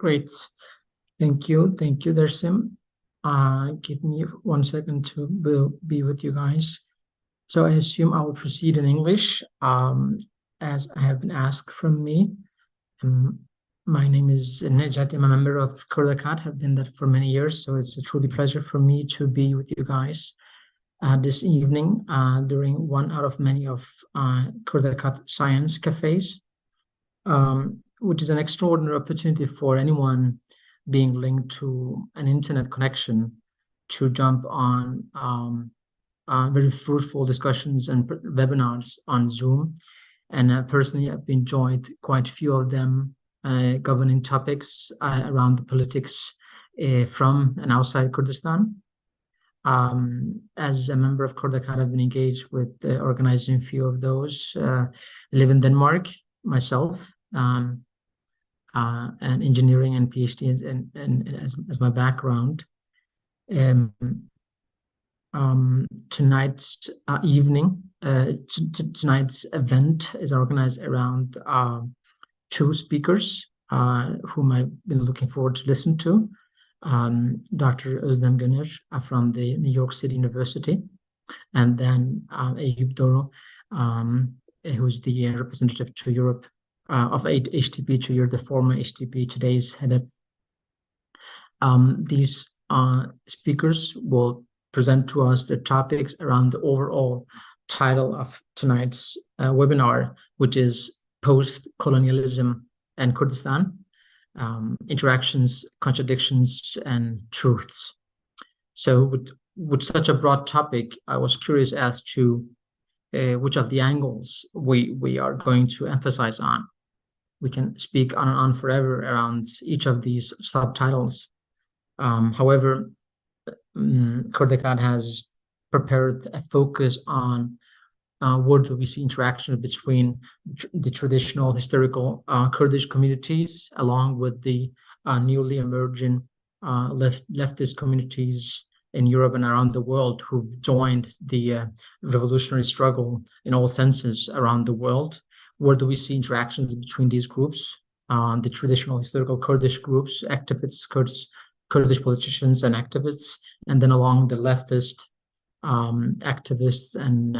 Great. Thank you, Özlem. Give me 1 second to be with you guys. So I assume I will proceed in English, as I have been asked from me. My name is Nejat. I'm a member of Kurdistan, have been that for many years, so it's a truly pleasure for me to be with you guys this evening during one out of many of Kurdistan Science Cafes, which is an extraordinary opportunity for anyone being linked to an internet connection to jump on very fruitful discussions and webinars on Zoom. And personally, I've enjoyed quite a few of them, governing topics around the politics from and outside Kurdistan. As a member of Kurdistan, I've been engaged with organizing a few of those. I live in Denmark myself, and engineering and PhD and as my background. Tonight's tonight's event is organized around two speakers whom I've been looking forward to listen to. Dr. Özlem Göner from the New York City University, and then Eyüp Doru, who's the representative to Europe of HDP to Europe, the former HDP, today's HEDEP. These speakers will present to us the topics around the overall title of tonight's webinar, which is Post-Colonialism and Kurdistan, Interactions, Contradictions, and Truths. So with such a broad topic, I was curious as to which of the angles we are going to emphasize on. We can speak on and on forever around each of these subtitles. However, Kurdistan has prepared a focus on where do we see interaction between the traditional historical Kurdish communities along with the newly emerging leftist communities in Europe and around the world who've joined the revolutionary struggle in all senses around the world. Where do we see interactions between these groups, the traditional historical Kurdish groups, activists, Kurdish politicians and activists, and then along the leftist activists and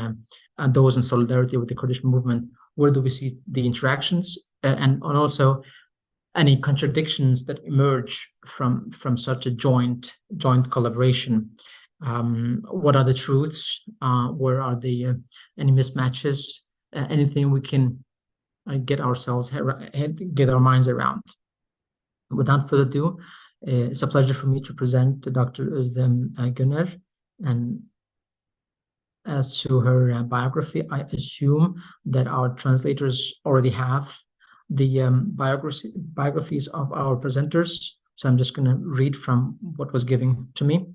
those in solidarity with the Kurdish movement? Where do we see the interactions and also any contradictions that emerge from such a joint collaboration? What are the truths? Where are the any mismatches? Anything we can get our minds around. Without further ado, it's a pleasure for me to present Dr. Özlem Göner. And as to her biography, I assume that our translators already have the biographies of our presenters. So I'm just going to read from what was given to me.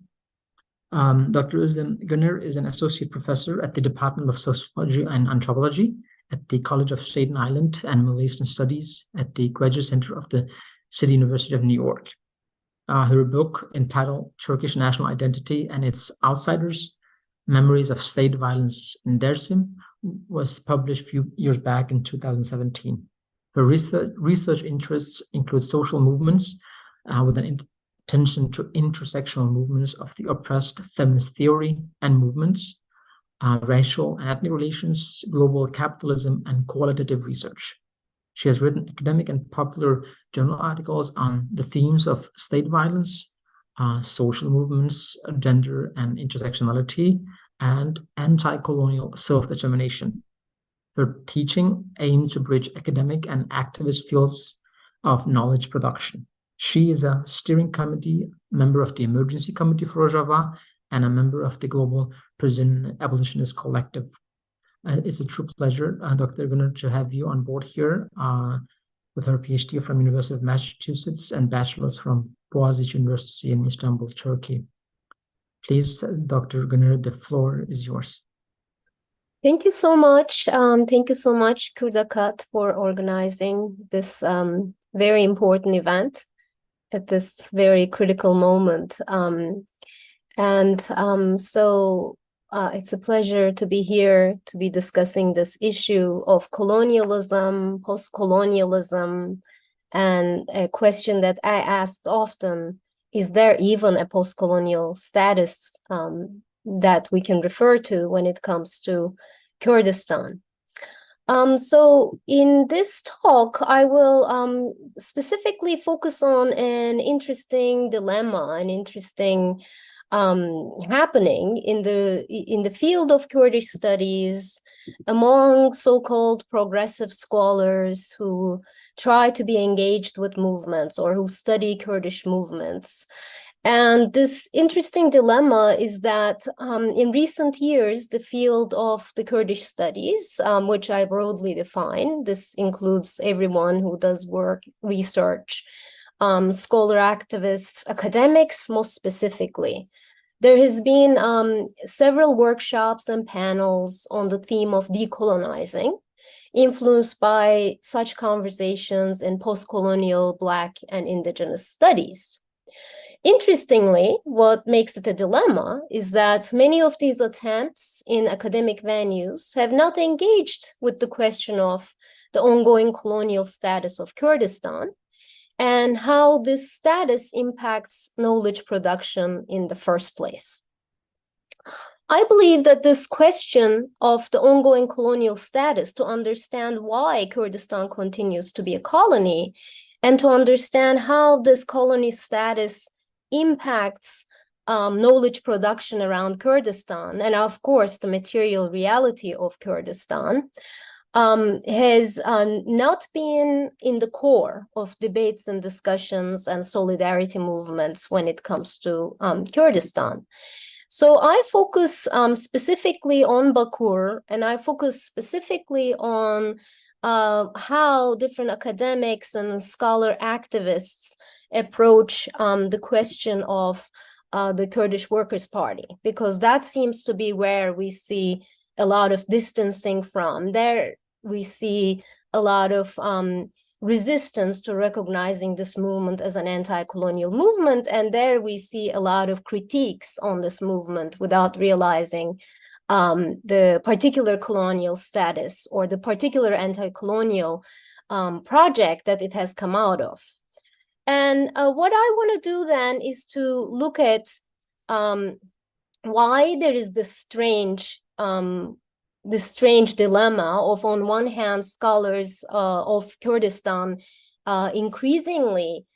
Dr. Özlem Göner is an associate professor at the Department of Sociology and Anthropology at the College of Staten Island and Middle Eastern Studies at the Graduate Center of the City University of New York. Her book entitled Turkish National Identity and Its Outsiders, Memories of State Violence in Dersim, was published a few years back in 2017. Her research interests include social movements with an attention to intersectional movements of the oppressed, feminist theory and movements, racial and ethnic relations, global capitalism, and qualitative research. She has written academic and popular journal articles on the themes of state violence, social movements, gender and intersectionality, and anti-colonial self-determination. Her teaching aims to bridge academic and activist fields of knowledge production. She is a steering committee member of the Emergency Committee for Rojava and a member of the Global Prison Abolitionist Collective. It's a true pleasure, Dr. Göner, to have you on board here with her PhD from University of Massachusetts and bachelor's from Boğaziçi University in Istanbul, Turkey. Please, Dr. Göner, the floor is yours. Thank you so much. Thank you so much, Kurdakat, for organizing this very important event at this very critical moment. It's a pleasure to be here to be discussing this issue of colonialism, post-colonialism, And a question that I asked often, is there even a post-colonial status that we can refer to when it comes to Kurdistan? So in this talk, I will specifically focus on an interesting dilemma, an interesting happening in the field of Kurdish studies among so-called progressive scholars who try to be engaged with movements or who study Kurdish movements. And this interesting dilemma is that in recent years, the field of the Kurdish studies, which I broadly define, this includes everyone who does work, research, scholar activists, academics, most specifically. There has been several workshops and panels on the theme of decolonizing, influenced by such conversations in post-colonial Black and Indigenous studies. Interestingly, what makes it a dilemma is that many of these attempts in academic venues have not engaged with the question of the ongoing colonial status of Kurdistan and how this status impacts knowledge production in the first place. I believe that this question of the ongoing colonial status, to understand why Kurdistan continues to be a colony and to understand how this colony status impacts knowledge production around Kurdistan, and of course, the material reality of Kurdistan, has not been in the core of debates and discussions and solidarity movements when it comes to Kurdistan. So I focus specifically on Bakur, and I focus specifically on how different academics and scholar activists approach the question of the Kurdish Workers' Party, because that seems to be where we see a lot of distancing from. There we see a lot of resistance to recognizing this movement as an anti-colonial movement, and there we see a lot of critiques on this movement without realizing the particular colonial status or the particular anti-colonial project that it has come out of. And what I want to do then is to look at why there is this strange dilemma of, on one hand, scholars of Kurdistan increasingly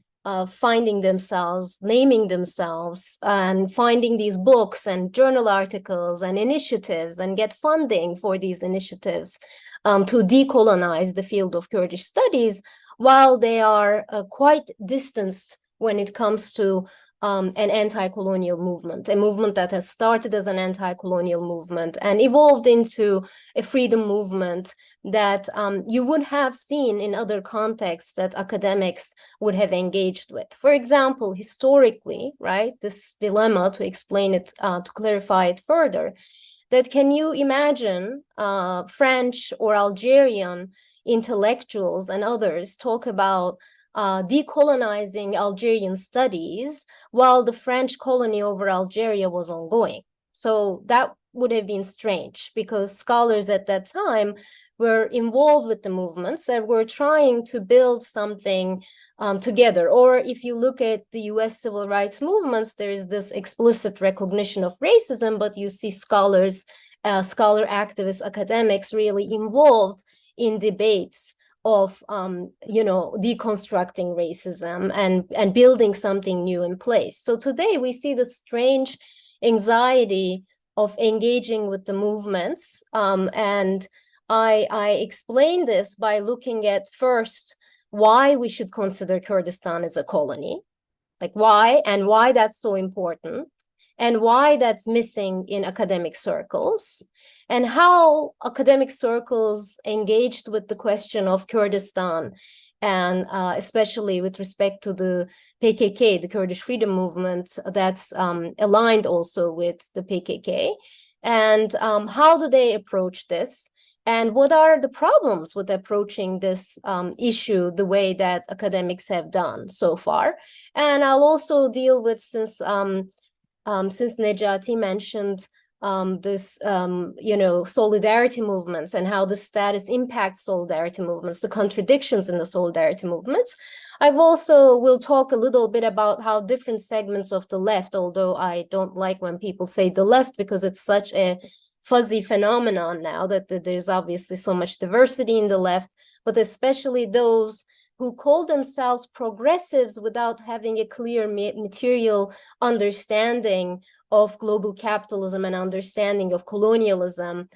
finding themselves, naming themselves, and finding these books and journal articles and initiatives and get funding for these initiatives to decolonize the field of Kurdish studies, while they are quite distanced when it comes to an anti-colonial movement, a movement that has started as an anti-colonial movement and evolved into a freedom movement that you would have seen in other contexts that academics would have engaged with. For example, historically, right, this dilemma, to explain it, to clarify it further, that can you imagine French or Algerian intellectuals and others talk about decolonizing Algerian studies while the French colony over Algeria was ongoing? So that would have been strange, because scholars at that time were involved with the movements and were trying to build something together. Or if you look at the US civil rights movements, there is this explicit recognition of racism, but you see scholars, scholar activists, academics really involved in debates of deconstructing racism and building something new in place. So today we see the strange anxiety of engaging with the movements, and I explain this by looking at first why we should consider Kurdistan as a colony, like why that's so important, and why that's missing in academic circles, and how academic circles engaged with the question of Kurdistan, and especially with respect to the PKK, the Kurdish Freedom Movement, that's aligned also with the PKK, and how do they approach this, and what are the problems with approaching this issue the way that academics have done so far. And I'll also deal with, since Nejati mentioned solidarity movements and how the status impacts solidarity movements, the contradictions in the solidarity movements. I've also will talk a little bit about how different segments of the left, although I don't like when people say the left because it's such a fuzzy phenomenon now that there's obviously so much diversity in the left, but especially those who call themselves progressives without having a clear material understanding of global capitalism and understanding of colonialism,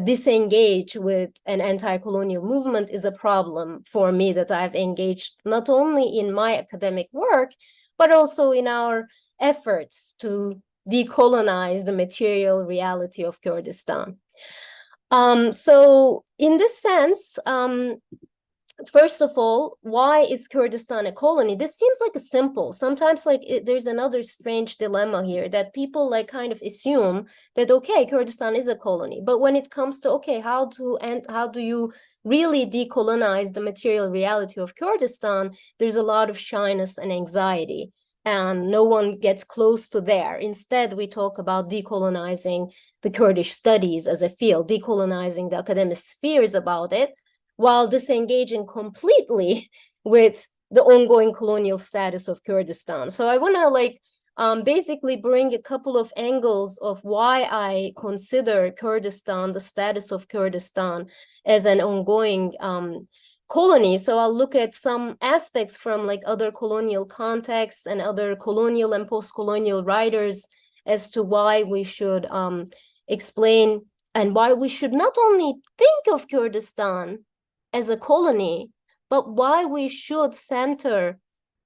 disengage with an anti-colonial movement is a problem for me that I've engaged not only in my academic work, but also in our efforts to decolonize the material reality of Kurdistan. So in this sense, first of all, why is Kurdistan a colony? This seems like a simple, sometimes there's another strange dilemma here that people kind of assume that, okay, Kurdistan is a colony. But when it comes to, okay, how do you really decolonize the material reality of Kurdistan, there's a lot of shyness and anxiety. And no one gets close to there. Instead, we talk about decolonizing the Kurdish studies as a field, decolonizing the academic spheres about it, while disengaging completely with the ongoing colonial status of Kurdistan. So I want to basically bring a couple of angles of why I consider Kurdistan, the status of Kurdistan, as an ongoing colony. So I'll look at some aspects from other colonial contexts and other colonial and post-colonial writers as to why we should explain and why we should not only think of Kurdistan as a colony, but why we should center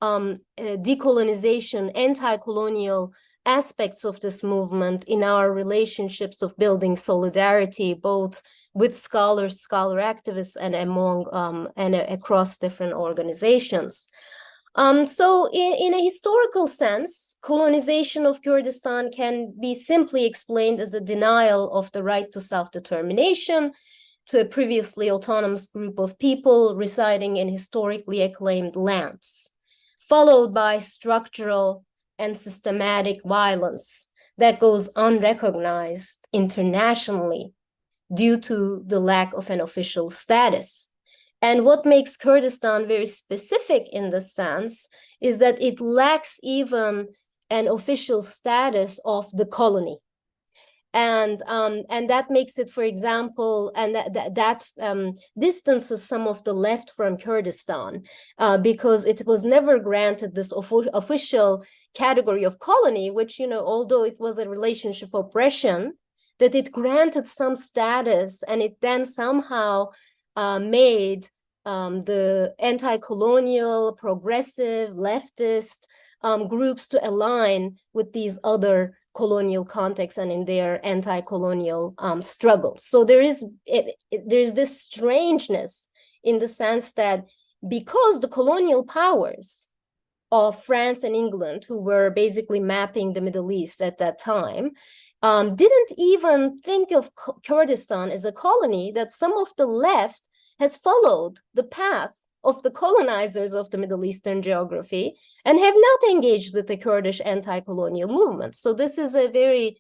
decolonization, anti-colonial aspects of this movement in our relationships of building solidarity, both with scholars, scholar activists, and among and across different organizations. So in a historical sense, colonization of Kurdistan can be simply explained as a denial of the right to self-determination to a previously autonomous group of people residing in historically acclaimed lands, followed by structural and systematic violence that goes unrecognized internationally due to the lack of an official status. And what makes Kurdistan very specific in this sense is that it lacks even an official status of the colony. And that makes it, for example, and that distances some of the left from Kurdistan because it was never granted this official category of colony, which, although it was a relationship of oppression, that it granted some status and it then somehow made the anti-colonial, progressive, leftist groups to align with these other colonial contexts and in their anti-colonial struggles. So there's this strangeness in the sense that because the colonial powers of France and England, who were basically mapping the Middle East at that time, didn't even think of Kurdistan as a colony, that some of the left has followed the path of the colonizers of the Middle Eastern geography and have not engaged with the Kurdish anti-colonial movement. So this is a very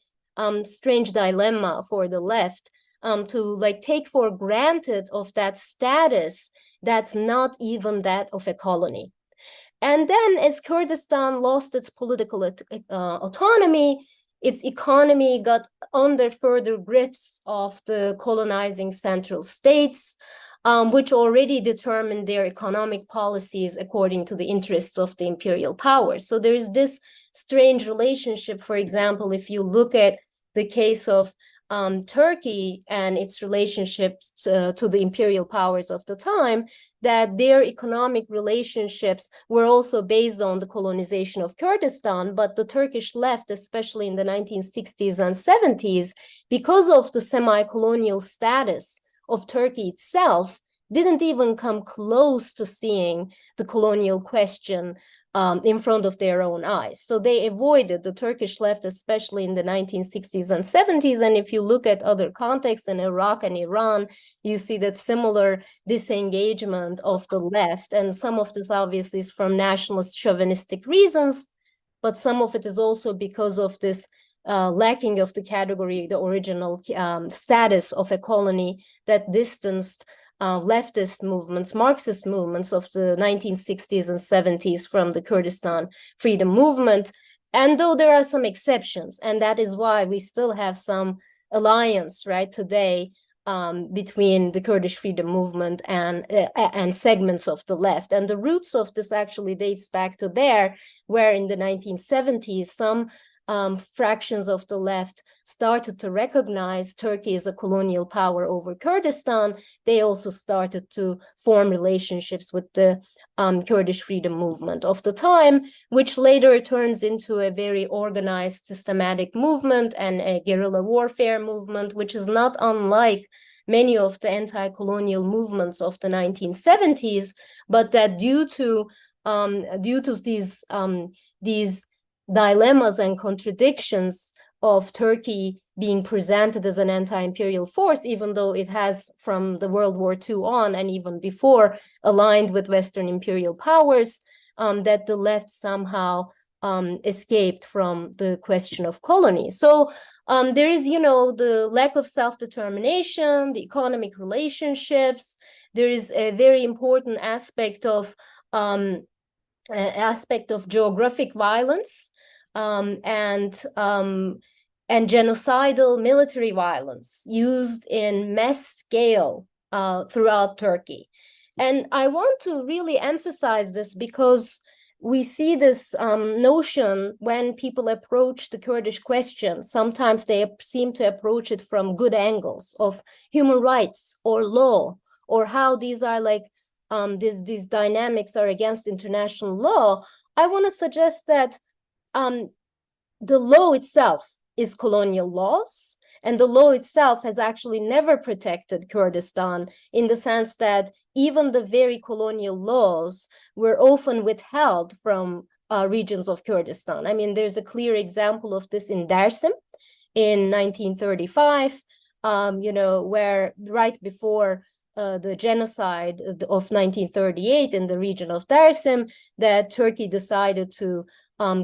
strange dilemma for the left to take for granted of that status that's not even that of a colony. And then as Kurdistan lost its political autonomy, its economy got under further grips of the colonizing central states, which already determined their economic policies according to the interests of the imperial powers. So there is this strange relationship. For example, if you look at the case of Turkey and its relationship to the imperial powers of the time, that their economic relationships were also based on the colonization of Kurdistan, but the Turkish left, especially in the 1960s and 70s, because of the semi-colonial status of Turkey itself, didn't even come close to seeing the colonial question in front of their own eyes. So they avoided the Turkish left, especially in the 1960s and 70s. And if you look at other contexts in Iraq and Iran, you see that similar disengagement of the left. And some of this obviously is from nationalist chauvinistic reasons, but some of it is also because of this lacking of the category, the original status of a colony that distanced leftist movements, Marxist movements of the 1960s and 70s from the Kurdistan freedom movement. And though there are some exceptions, and that is why we still have some alliance, right, today between the Kurdish freedom movement and segments of the left. And the roots of this actually dates back to there, where in the 1970s, some fractions of the left started to recognize Turkey as a colonial power over Kurdistan. They also started to form relationships with the Kurdish freedom movement of the time, which later turns into a very organized, systematic movement and a guerrilla warfare movement, which is not unlike many of the anti-colonial movements of the 1970s, but that due to these dilemmas and contradictions of Turkey being presented as an anti-imperial force, even though it has from the World War II on and even before aligned with Western imperial powers, that the left somehow escaped from the question of colony. So there is, the lack of self-determination, the economic relationships. There is a very important aspect of geographic violence and genocidal military violence used in mass scale throughout Turkey. And I want to really emphasize this because we see this notion when people approach the Kurdish question. Sometimes they seem to approach it from good angles of human rights or law, or how these are like these dynamics are against international law. I want to suggest that the law itself is colonial laws, and the law itself has actually never protected Kurdistan, in the sense that even the very colonial laws were often withheld from regions of Kurdistan. I mean, there's a clear example of this in Dersim in 1935, where right before the genocide of 1938 in the region of Dersim, that Turkey decided to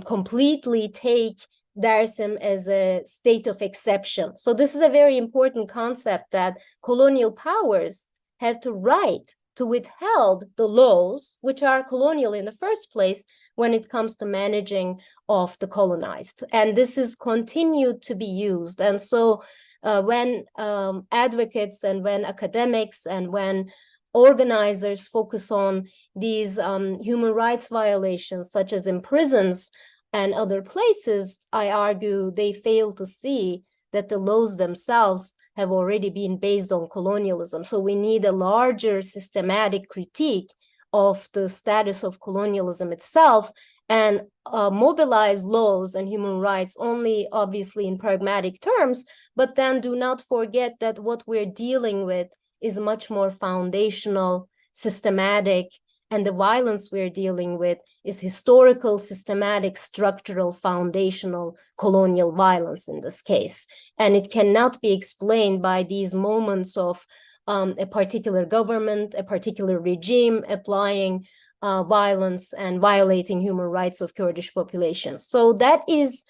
completely take Dersim as a state of exception. So this is a very important concept, that colonial powers have the right to withhold the laws which are colonial in the first place when it comes to managing of the colonized. And this is continued to be used. And so when advocates and when academics and when organizers focus on these human rights violations, such as in prisons and other places, I argue they fail to see that the laws themselves have already been based on colonialism. So we need a larger systematic critique of the status of colonialism itself, and mobilize laws and human rights only obviously in pragmatic terms, but then do not forget that what we're dealing with is much more foundational, systematic, and the violence we're dealing with is historical, systematic, structural, foundational colonial violence in this case. And it cannot be explained by these moments of a particular government, a particular regime applying violence and violating human rights of Kurdish populations. So that is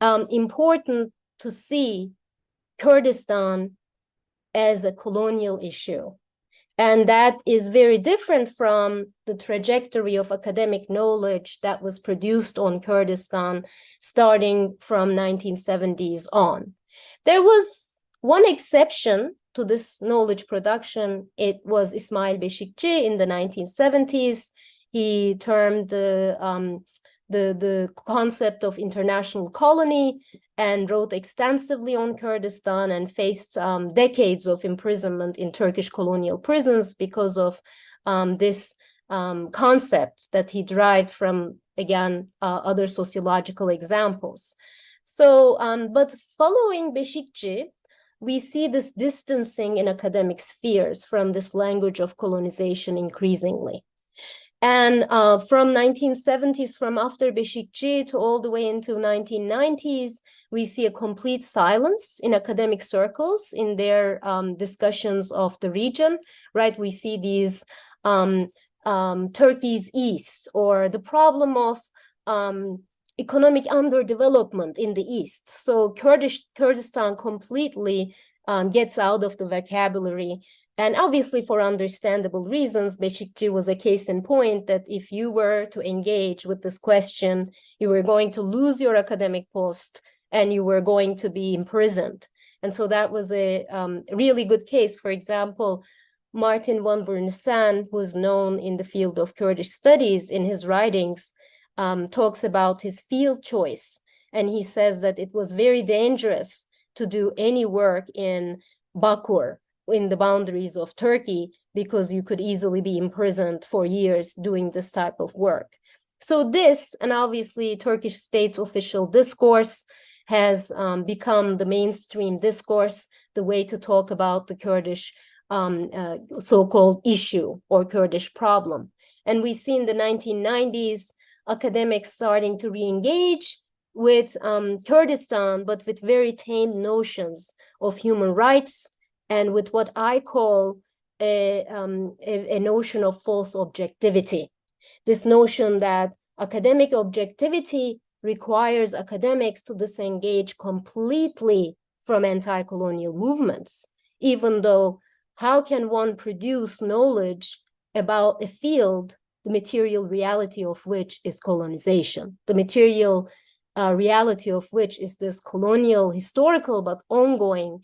important to see Kurdistan as a colonial issue. And that is very different from the trajectory of academic knowledge that was produced on Kurdistan starting from 1970s on. There was one exception to this knowledge production. It was Ismail Beşikçi in the 1970s. He termed the concept of international colony and wrote extensively on Kurdistan and faced decades of imprisonment in Turkish colonial prisons because of this concept that he derived from, again, other sociological examples. So, but following Beşikçi, we see this distancing in academic spheres from this language of colonization increasingly. And from 1970s, from after Beşikçi to all the way into 1990s, we see a complete silence in academic circles in their discussions of the region, right? We see these Turkey's East, or the problem of economic underdevelopment in the East. So Kurdistan completely gets out of the vocabulary. And obviously, for understandable reasons, Beşikçi was a case in point that if you were to engage with this question, you were going to lose your academic post and you were going to be imprisoned. And so that was a really good case. For example, Martin van Bernsen, who is known in the field of Kurdish studies, in his writings, talks about his field choice. And he says that it was very dangerous to do any work in Bakur, in the boundaries of Turkey, because you could easily be imprisoned for years doing this type of work. So this, and obviously Turkish state's official discourse, has become the mainstream discourse, the way to talk about the Kurdish so-called issue or Kurdish problem. And we see in the 1990s academics starting to re-engage with Kurdistan, but with very tame notions of human rights and with what I call a notion of false objectivity. This notion that academic objectivity requires academics to disengage completely from anti-colonial movements, even though how can one produce knowledge about a field, the material reality of which is colonization, the material reality of which is this colonial, historical, but ongoing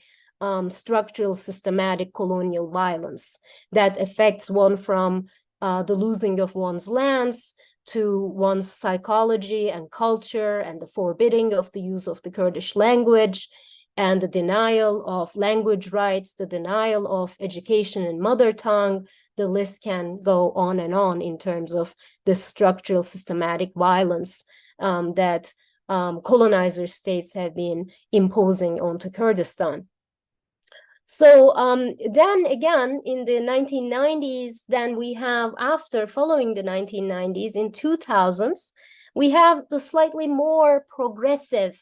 structural, systematic colonial violence that affects one from the losing of one's lands to one's psychology and culture and the forbidding of the use of the Kurdish language and the denial of language rights, the denial of education in mother tongue. The list can go on and on in terms of this structural, systematic violence that colonizer states have been imposing onto Kurdistan. So then again, in the 1990s, then we have, following the 1990s, in 2000s, we have the slightly more progressive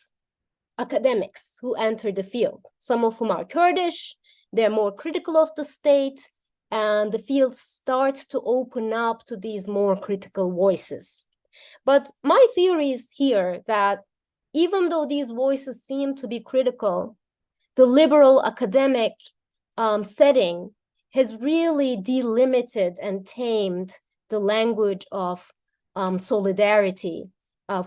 academics who enter the field, some of whom are Kurdish, they're more critical of the state, and the field starts to open up to these more critical voices. But my theory is here that even though these voices seem to be critical, the liberal academic setting has really delimited and tamed the language of solidarity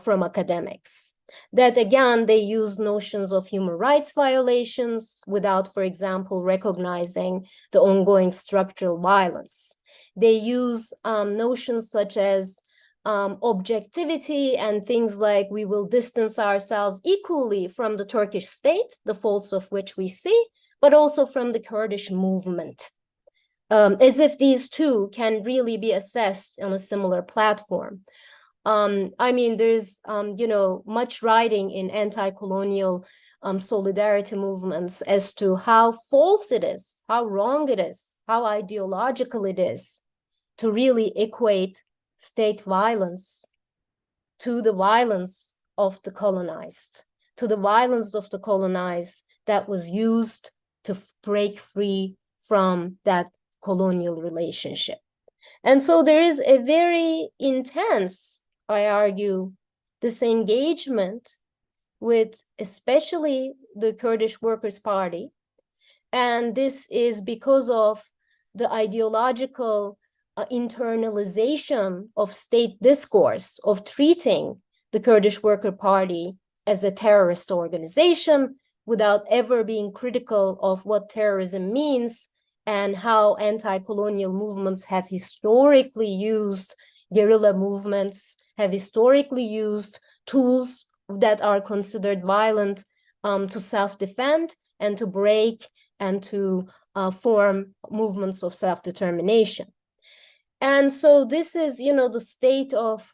from academics. That again, they use notions of human rights violations without, for example, recognizing the ongoing structural violence. They use notions such as objectivity and things like we will distance ourselves equally from the Turkish state, the faults of which we see, but also from the Kurdish movement, as if these two can really be assessed on a similar platform. I mean, there's, much writing in anti-colonial solidarity movements as to how false it is, how wrong it is, how ideological it is to really equate state violence to the violence of the colonized, to the violence of the colonized that was used to break free from that colonial relationship. And so there is a very intense, I argue, disengagement with especially the Kurdish Workers' Party. And this is because of the ideological internalization of state discourse of treating the Kurdish Worker Party as a terrorist organization without ever being critical of what terrorism means and how anti-colonial movements have historically used guerrilla movements, have historically used tools that are considered violent to self-defend and to break and to form movements of self-determination. And so this is, the state of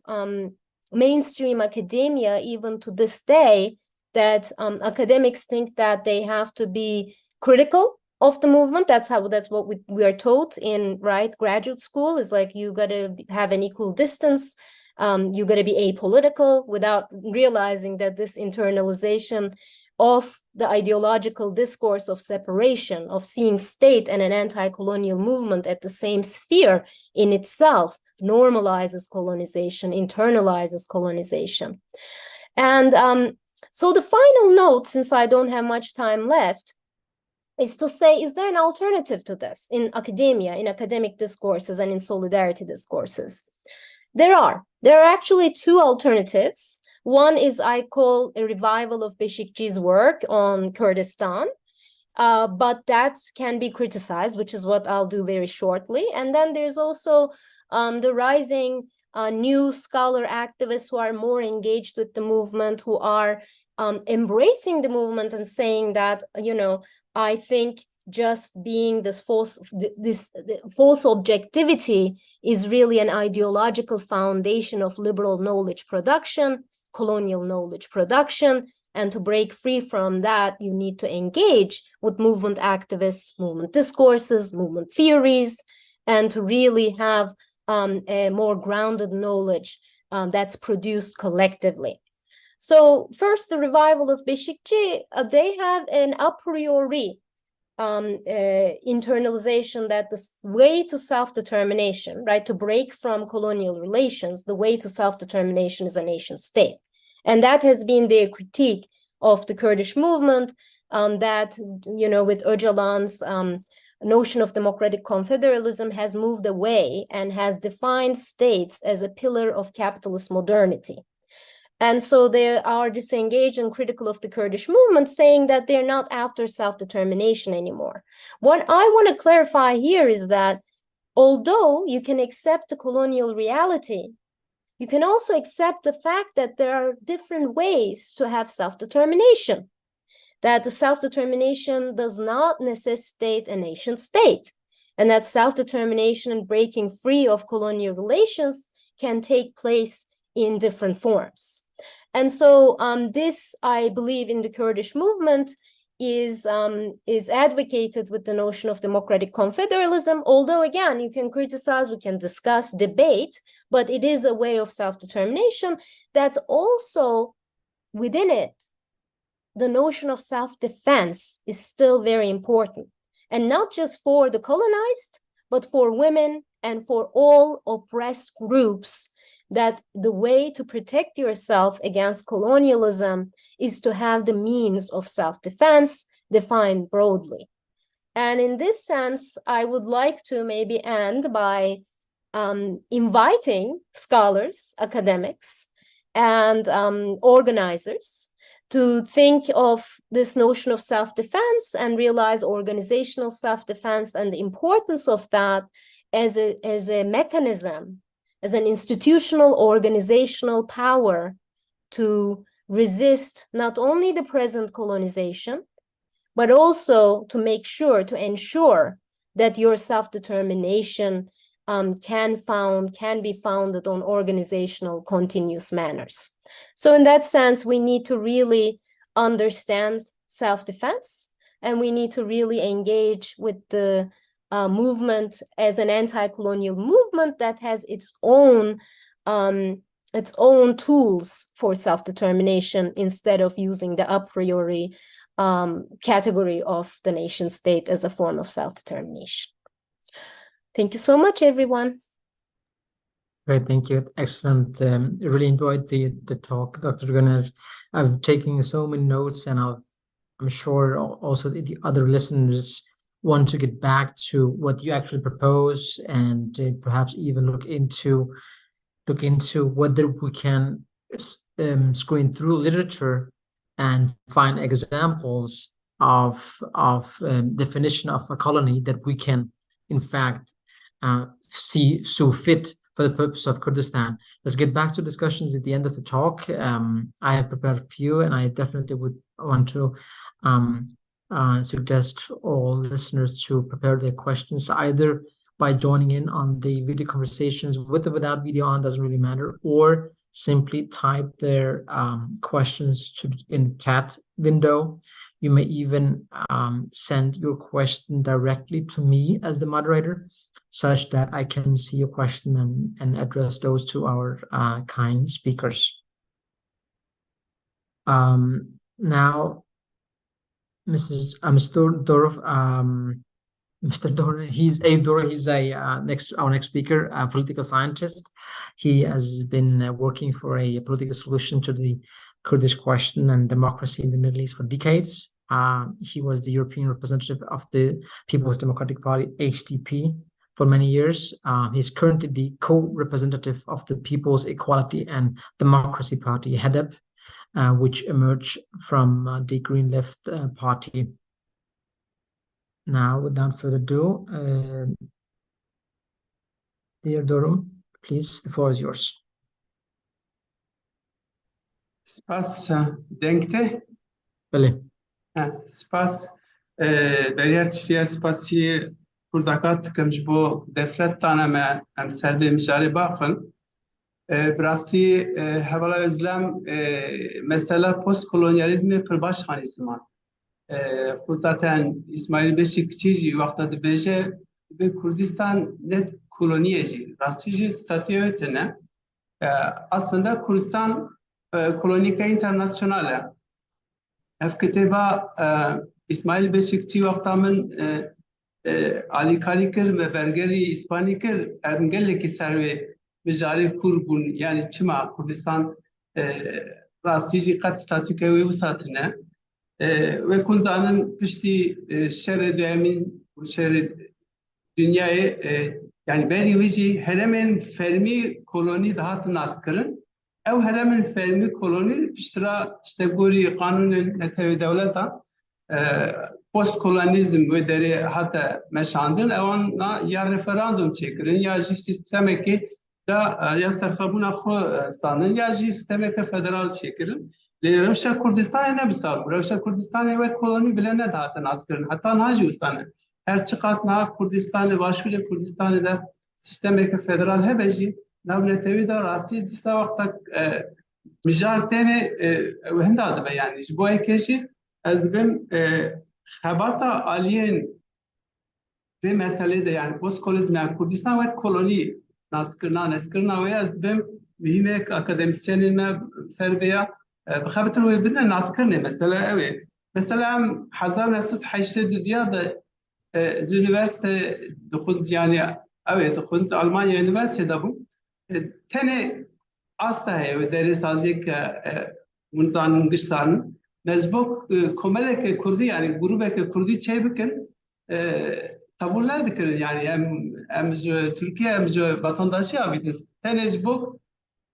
mainstream academia, even to this day, that academics think that they have to be critical of the movement. That's what we are told in graduate school, is like you got to have an equal distance. You got to be apolitical, without realizing that this internalization of the ideological discourse of separation, of seeing state and an anti-colonial movement at the same sphere in itself, normalizes colonization, internalizes colonization. And so the final note, since I don't have much time left, is to say, is there an alternative to this in academia, in academic discourses, and in solidarity discourses? There are actually two alternatives. One is, I call, a revival of Beşikçi's work on Kurdistan, but that can be criticized, which is what I'll do very shortly. And then there's also the rising new scholar activists who are more engaged with the movement, who are embracing the movement and saying that, you know, I think just being this false objectivity is really an ideological foundation of liberal knowledge production, colonial knowledge production, and to break free from that, you need to engage with movement activists, movement discourses, movement theories, and to really have a more grounded knowledge that's produced collectively. So first, the revival of Beşikçi, they have an a priori internalization that the way to self-determination, right, to break from colonial relations, the way to self-determination is a nation state. And that has been their critique of the Kurdish movement, that, you know, with Öcalan's notion of democratic confederalism has moved away and has defined states as a pillar of capitalist modernity. And so they are disengaged and critical of the Kurdish movement, saying that they're not after self-determination anymore. What I want to clarify here is that although you can accept the colonial reality, you can also accept the fact that there are different ways to have self-determination, that the self-determination does not necessitate a nation state, and that self-determination and breaking free of colonial relations can take place in different forms. And so this, I believe, in the Kurdish movement is advocated with the notion of democratic confederalism, although, again, you can criticize, we can discuss, debate, but it is a way of self-determination that's also within it. The notion of self-defense is still very important, and not just for the colonized, but for women and for all oppressed groups, that the way to protect yourself against colonialism is to have the means of self-defense defined broadly. And in this sense, I would like to maybe end by inviting scholars, academics, and organizers to think of this notion of self-defense and realize organizational self-defense and the importance of that as a mechanism, as an institutional organizational power to resist not only the present colonization, but also to make sure, to ensure that your self-determination can be founded on organizational continuous manners. So in that sense, we need to really understand self-defense, and we need to really engage with the movement as an anti-colonial movement that has its own tools for self-determination, instead of using the a priori category of the nation state as a form of self-determination. Thank you so much, everyone. Great, thank you. Excellent. Really enjoyed the talk, Dr. Göner. I've taken so many notes, and I'm sure also the other listeners want to get back to what you actually propose, and perhaps even look into whether we can screen through literature and find examples of definition of a colony that we can, in fact, see so fit for the purpose of Kurdistan. Let's get back to discussions at the end of the talk. I have prepared a few, and I definitely would want to suggest all listeners to prepare their questions either by joining in on the video conversations with or without video on, doesn't really matter, or simply type their questions in the chat window. You may even send your question directly to me as the moderator, such that I can see your question and address those to our kind speakers. Now, Mr. Doru, he's Eyüp Doru. He's our next speaker, a political scientist. He has been working for a political solution to the Kurdish question and democracy in the Middle East for decades. He was the European representative of the People's Democratic Party, HDP, for many years. He's currently the co-representative of the People's Equality and Democracy Party, HEDEP, which emerged from the Green Left Party. Now, without further ado, dear Doru, please, the floor is yours. Spas denkte. Bele. Spas beriyer tiştiye spasi kurdakat kımjbo defret taneme em serde mijari bafın. Brasti hevala Özlem mesela postkolonializmi perbaş hanizman. Zaten İsmail Beşikçi vakta dibêje bi Kurdistan net koloniye jî rastî jî statüye tune. Aslında Kurdistan kolonika internasyonale. Ev kitêba İsmail Beşikçi vakta min alîkarî kir ve vergerî İspanî kir em gelekî servê mijarê Kurd bûn yani çima Kurdistan rastî jî qet statûke wê wisa tune. Ve kunzanın pişti şerre dönemin şerre dünyayı yani beri vici hemen fermi koloni daha tınaskarın ev hemen fermi koloni piştira işte gori kanunun netevi devleta postkolonializm ve deri hatta meşandın evana ya referandum çekirin ya sistemeki da ya serfabuna xo stanın ya sistemeki federal çekirin. Rewşa Kurdistan ne bisar? Rewşa Kurdistan ve koloni bile ne dağıtın askırın. Hatta naci usanı. Her çıkas na Kurdistan başvuru Kurdistan da sistemeki federal hebeci navnetevi da rasti disa vakta mijartene ve hendadı be yani. Bu ekeşi ezbim habata aliyen ve meselede yani postkolonizm yani Kurdistan ve koloni naskırna ve ezbim mühim akademisyenime serveya بخابتر ويبدنا ناسكرني مثلا أوي مثلا حزام نسوس حيشة ديادة زونيفرسيتي دخلت يعني أوي دخلت ألمانيا يونيفرسيتي دابو تاني أستا هي ودرس هذيك منزان قشسان مزبوك كملك كردي يعني جروبك كردي شيء بكن طبعا لا ذكر يعني أم تركيا أم vatandaşı أبيدس تاني جبوك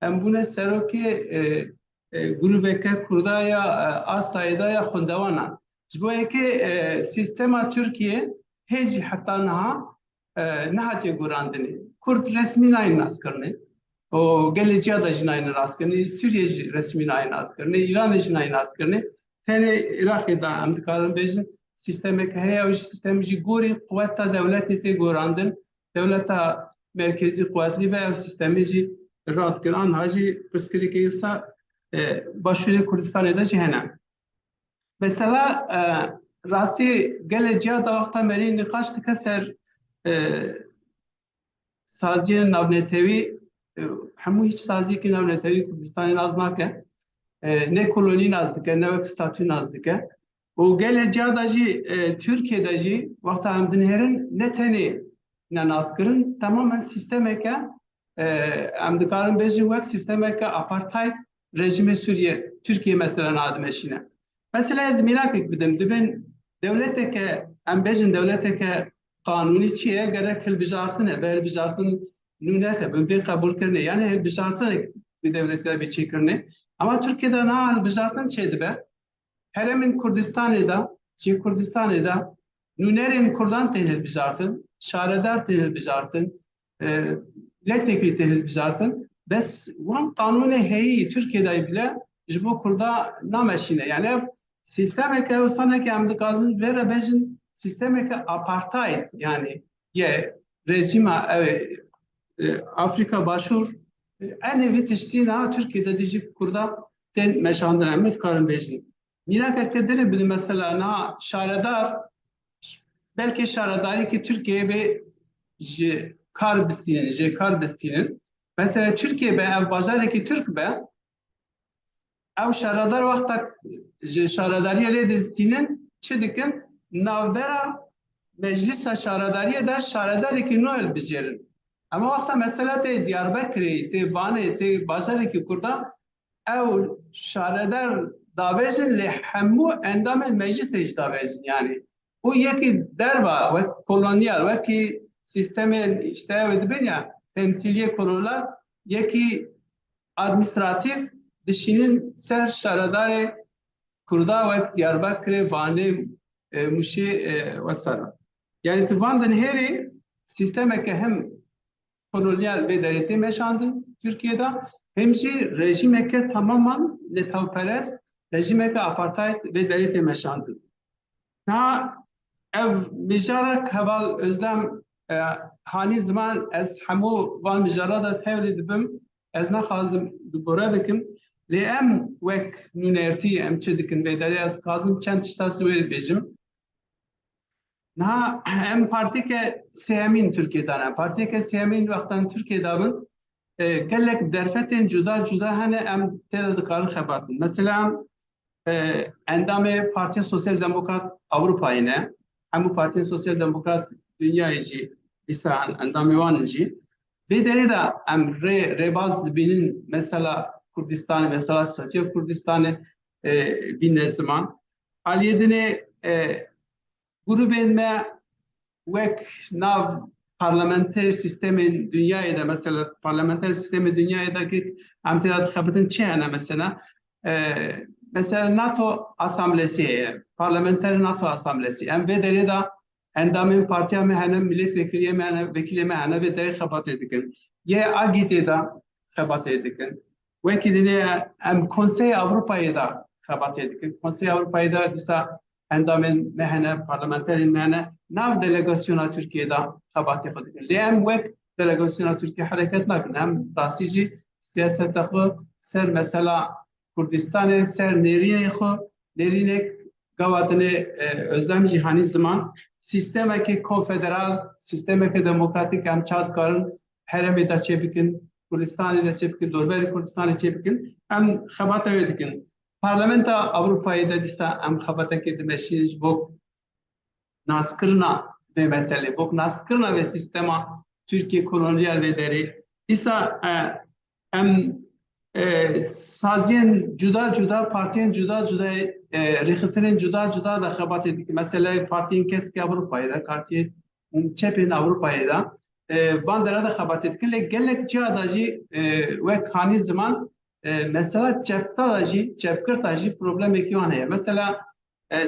أم بنا سروكي grubeke Kurdaya Asya'da ya Hundawana. Jboye ki sistema Türkiye hiç hatta nahatiye gurandini. Kurd resmi nayn askarni. O geleceğe da jinayn askarni. Suriye resmi nayn askarni. İran jinayn askarni. Tene Irak'da amdikarın bejin sistemek heye o sistemci guri kuvveta devleti te gurandin. Devleta merkezi kuvvetli ve sistemci rahat kiran hacı pıskiri keyifsa başvuru Kurdistan'da cihana. Mesela rastı geleceğe da vakta meri nikaş tıkeser saziye navnetevi hamu hiç saziye ki navnetevi Kurdistan'ın aznake ne koloni nazdike ne vek statü nazdike o geleceğe da Türkiye'de vakta amdinherin ne teni ne naskırın tamamen sistemeke amdikarın bejin vek sistemeke apartheid rejimi Suriye, Türkiye mesela admeşine. Mesela zminak ekbidim. Dibin devleteke, embejin devleteke kanuni çiye gerek hilbijartın e, hilbijartın nuneke, bir kabul kirne. Yani hilbijartın bir devletler bir çekirne. Ama Türkiye'de ne hilbijartın çeydi be? Heremin Kurdistan'da, Kurdistan'da nunerin Kurdan tenil bijartın, şaredar tenil bijartın, milletvekili tenil bijartın. Bes wan kanunu heyi Türkiye'de bile jibo Kurda nameşine yani ev sistemeke o sana ki amdı kazın vere bejin sistemeke apartheid yani ye rejima Afrika başur en evi tiştiğine Türkiye'de dijik Kurda ten meşandır emmet karın bejin. Mirak kedere bir mesela na şaredar belki şaredari ki Türkiye'ye bir kar bistinin mesela Türkiye be ev bajareki Türk be ev şaradar vakta şaradariye le destinin çedikin navbera meclisa şaradariye der şaradareki noel bijerin ama vakta mesela te Diyarbakır'ı te Van'ı te bajareki Kurda او شاردر دابجن لحمو اندام المجلس ايش دابجن يعني او يكي دربا و kolonial و کی سیستم اشتباه دبنیا temsiliye kolonial yeki administratif dişinin ser şaradar Kurda ve Diyarbakır, Van'ı, Muşi ve Sara. Yani tıvandan heri sistemeke hem kolonyal ve devleti meşandın Türkiye'de hem de rejimeke tamamen letavperest rejimeke apartheid ve devleti meşandın. Na ev mijarak heval özlem hani zaman ez hamu van mijarada tevlid bim ez naxazım dubora bikim لأم وك نونرتي أم تشدكن بدريات كازم چند تشتاس ويد بيجم نها أم بارتيك سيامين تركيا دانا بارتيك سيامين وقتاً تركيا دابن قال لك درفتين جدا جدا هنا أم تدا دكارن خباتن مثلا عندما بارتي سوسيال ديمقراط أوروبا هنا هم بارتي سوسيال ديمقراط dünya يجي لسان عندما وانجي بدري دا أم رباز بين مثلا Kurdistan mesela statü Kurdistan'ı bir ne zaman aliyedine grubunme vek nav parlamenter sistemin dünyada mesela parlamenter sistemi dünyadaki amtidat xabetin çeyana mesela NATO asamblesi parlamenter NATO asamblesi em ve derida endamın partiya mehanem milletvekiliye mehanem vekiliye mehanem ve deri xabat edikin ye agite da xabat edikin وكذا أم كونسي أوروبية دا خبرتي دك كونسي أوروبية دا دسا عندما مهنة برلمانترين مهنة ناو دelegasyona Türkiye دا خبرتي خدك لأم وك دelegasyona Türkiye حركت لكن أم راسيجي سياسة خو سر مثلا كردستان سر نيرين خو نيرينك قواتني özlem cihani zaman sisteme ki konfederal sisteme ki demokratik am çat karın heremi da çebikin Kurdistan'ı da çebikin, Dorberi Kurdistan'ı çebikin, hem xabata ödekin. Parlamenta Avrupa'yı da disa hem xabata ki demeşiniz bu naskırna ve mesele, bu naskırna ve sistema Türkiye kolonyal ve deri. Disa hem saziyen cuda partiyen cuda rehistrin cuda da xabat edik. Mesela partiyen keski Avrupa'yı da, partiyen çepin Avrupa'yı da van derada xabat etkin le gelek cihadaji ve kani zaman mesela çeptadaji çepkırtaji problem ekivan heye mesela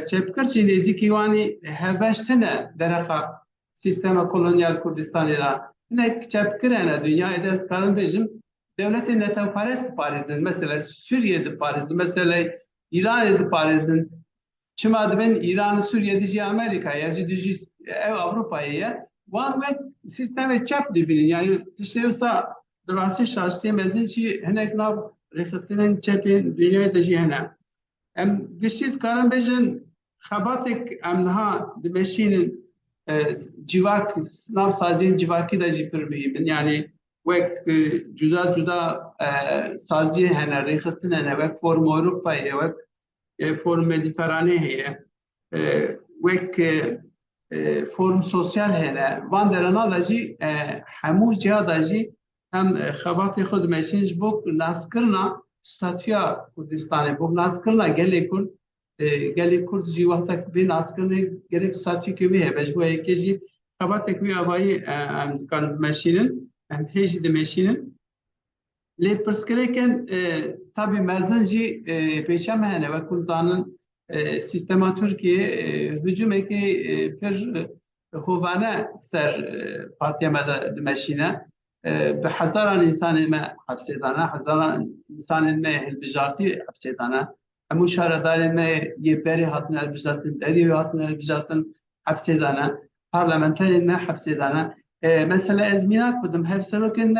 çepkırçi neziki vani hevbeştene dereha sistema kolonyal Kurdistan'da ne çepkırene dünyada eskarın bejim devletin netevperest Paris'in mesela Suriye'de Paris'in mesela İran'da Paris'in çımadı ben İran'ı Suriye'de Amerika yazıcı ev Avrupa'ya Van ve sisteme çap dibinin yani işte yoksa durası şaştı mezinci henek nav refestinin çapin dünyaya da jihana. Em gişit karan bejin xabatek amha demeşinin civak nav sazin civaki da jipir bihim yani vek cuda saziye hena refestin hena vek form Avrupa'ya vek form Mediterane heye vek form sosyal hene van derana daji hamu cihadaji hem xabat xud meşinj buk naskırna statüya Kurdistan'ı buk naskırna gelek Kurd jivatak bir naskırna gerek statü gibi he beş bu ekeci xabat ekvi abayı kan meşinin hem heji de meşinin le perskereken tabi mezenci peşem hene ve Kurdanın sistema Türkiye hücum eki per hovana ser partiye meda demeşine به هزاران انسان ما حبسیدانه هزاران انسان ما البجارتی حبسیدانه همون شهردار ما یه بری هاتن البجارتن بری هاتن البجارتن حبسیدانه پارلمانتر ما حبسیدانه مثلا ازمینات بدم هف سرکن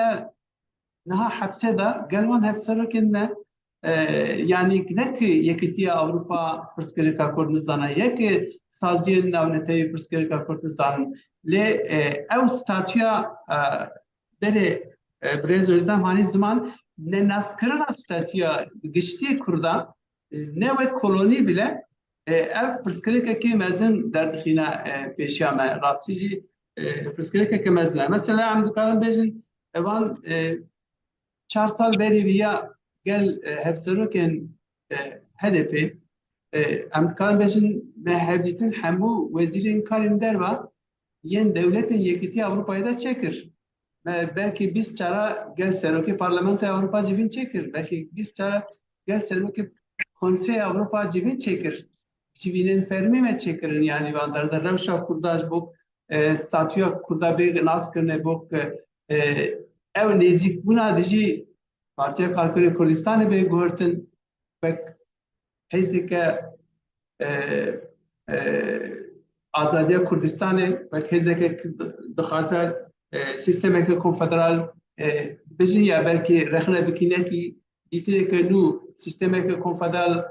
نه حبسیدا گلوان هف سرکن yani ne ki yekitiye Avrupa Pırskerika Kurdistan yek saziyen navneteyi Pırskerika Kurdistan le ev statüya beri biraz özlem hani zaman ne naskırına statüya geçtiği kurda ne ve koloni bile ev Pırskerika ki mezun derdixina peşiyame rastici Pırskerika ki mezun mesela am dukarın bejin evan 4 sal beri veya gel hevserokên HEDEP em dikarin bêjin me hevdîtin hemû wezîrên karên derve yên dewletên Yekîtî Avrupayê de çêkir. Belki 20 çara gel serokê Parlamentoya Avrupa civîn çêkir. Belki 20 çara gel serokê Konseya Avrupa civîn çêkir. Civînên fermî me çêkirin yani vandar da rewşa Kurda ji bo statûya Kurda bê nas kirine bo ew nêzîkbûna dijî Partiya Karkerê Kurdistanê bê guhirtin wek hêzeke azadiya Kurdistanê wek hêzeke dixwaze sistemeke konfederal bijin ya belki rexne bikînekî dîtineke nû sistemeke konfederal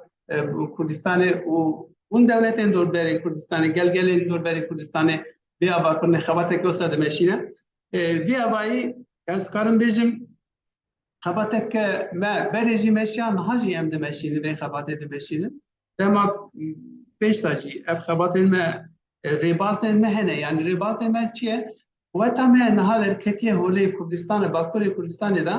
Kurdistanê û hûn dewletên dorberê Kurdistanê gelgelên dorberê Kurdistanê bê avakirine xebateke wisa dimeşîne. Vî avayî ez karim bêjim xebateke me berê jî meşiyan niha jî em dimeşînin vê xebatê dimeşînin. Dema pêşta jî ev xebatên me rêbazên me hene yani rêbazên me çi ye? Weta me niha derketiye holê Kurdistanê Bakurê Kurdistanê de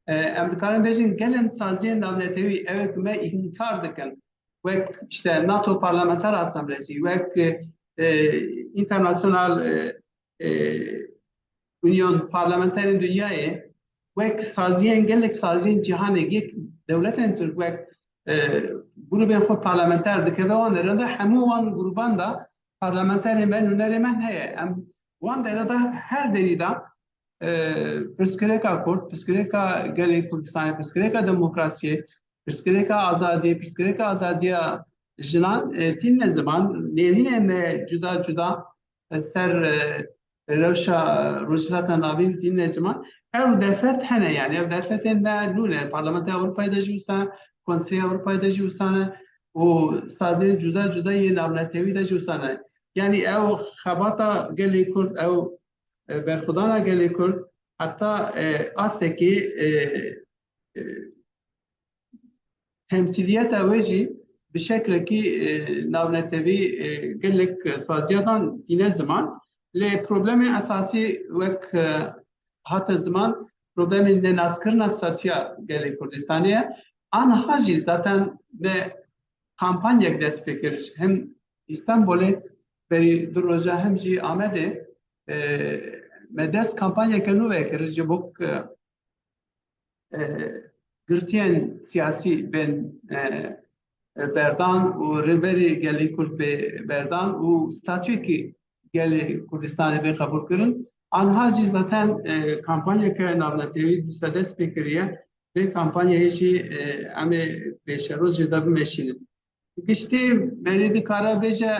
em dikarin bêjin gelên saziyên navnetewî ew me inkar dikin wek işte NATO Parlamenter Asamblesi wek internasyonal Union Parlamenterên Dünyayê wek saziyên gelek saziyên cîhanê yek dewletên Türk wek grubên xwe parlamenter dikeve wan derinde hemû wan gruban da parlamenterên me nûnerê me heye em wan derede her derî da pirsgirêka Kurd, pirsgirêka gelê Kurdistanê, pirsgirêka demokrasiyê, pirsgirêka azadiyê, pirsgirêka azadiya jinan tîn ne ziman nêrînê me cuda cuda ser rewşa rojhilata navîn tîn ne ziman ew derfet hene yani ev derfetên me nûne Parlamentoya Avrupayê de jî wisa Konseya Avrupayê de jî wisa ne û saziyên cuda cuda yên navnetewî de jî wisa ne yani ew xebata gelê Kurd ew berxwedana gelê Kurd heta asekê temsiliyeta wê jî bi şeklekî navnetewî gelek saziyadan tîne ziman lê problemê esasî wek hate ziman problemên nenazkirina statûya gelê Kurdistanê ye aniha jî zaten me kampanyek dest pê kir hem İstanbulê berî du roja hem jî Amedê me dest kampanyeke nû vekir ji bo girtiyên siyasî bên berdan û rêberê gelê Kurd bê berdan û statûyekî gelê Kurdistanê bê qebûl kirin aniha jî zaten kampanyeke navnetewî dîsa dest pê kiriye vê kampanyayê jî em ê pêşeroj jê de bimeşînin. Giştî merê dikare bêje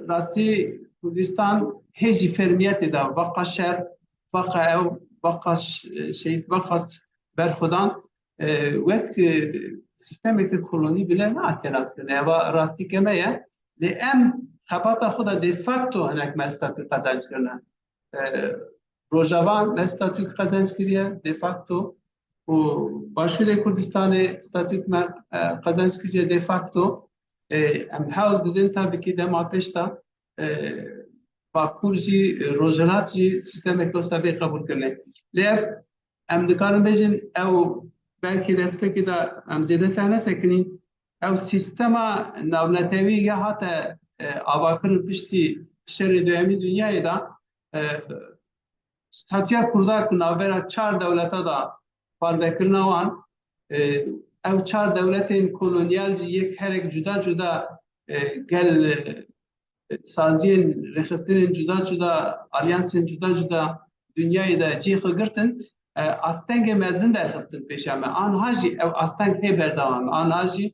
rastî Kurdistan hêjî fermiyetê de vaqa şer vaqa ew vaqa şehîd vaqa berxwedan wek sistemeke kolonî bile nehatiye rastkirin eva rastî me ye lê em xebata xwe de de facto hinek me statû qezenc kirine rojavan me statû qezenc kiriye de facto û Başûrê Kurdistanê statû me qezenc kiriye de facto em hewl didin tabikî dema pêş de Bakur jî rojhilat jî sistemeke wisa bê qebûlkirinê lê ev em dikarin bêjin ew belkî destpêkê de em zêde ser nesekirîn ew sistema navnetewî ya hate avakirin piştî şerê duyemî Dünyayê de statûya Kurda ku navbera çar dewleta da parvekirina wan ew çar dewletên kolonyal jî yek herek cuda cuda gel saziyên rêxistinên cuda cuda alyansên cuda cuda Dünyayê de cî xwe girtin astengê mezin derxistin pêşa me aniha jî ew asteng tê berdewam aniha jî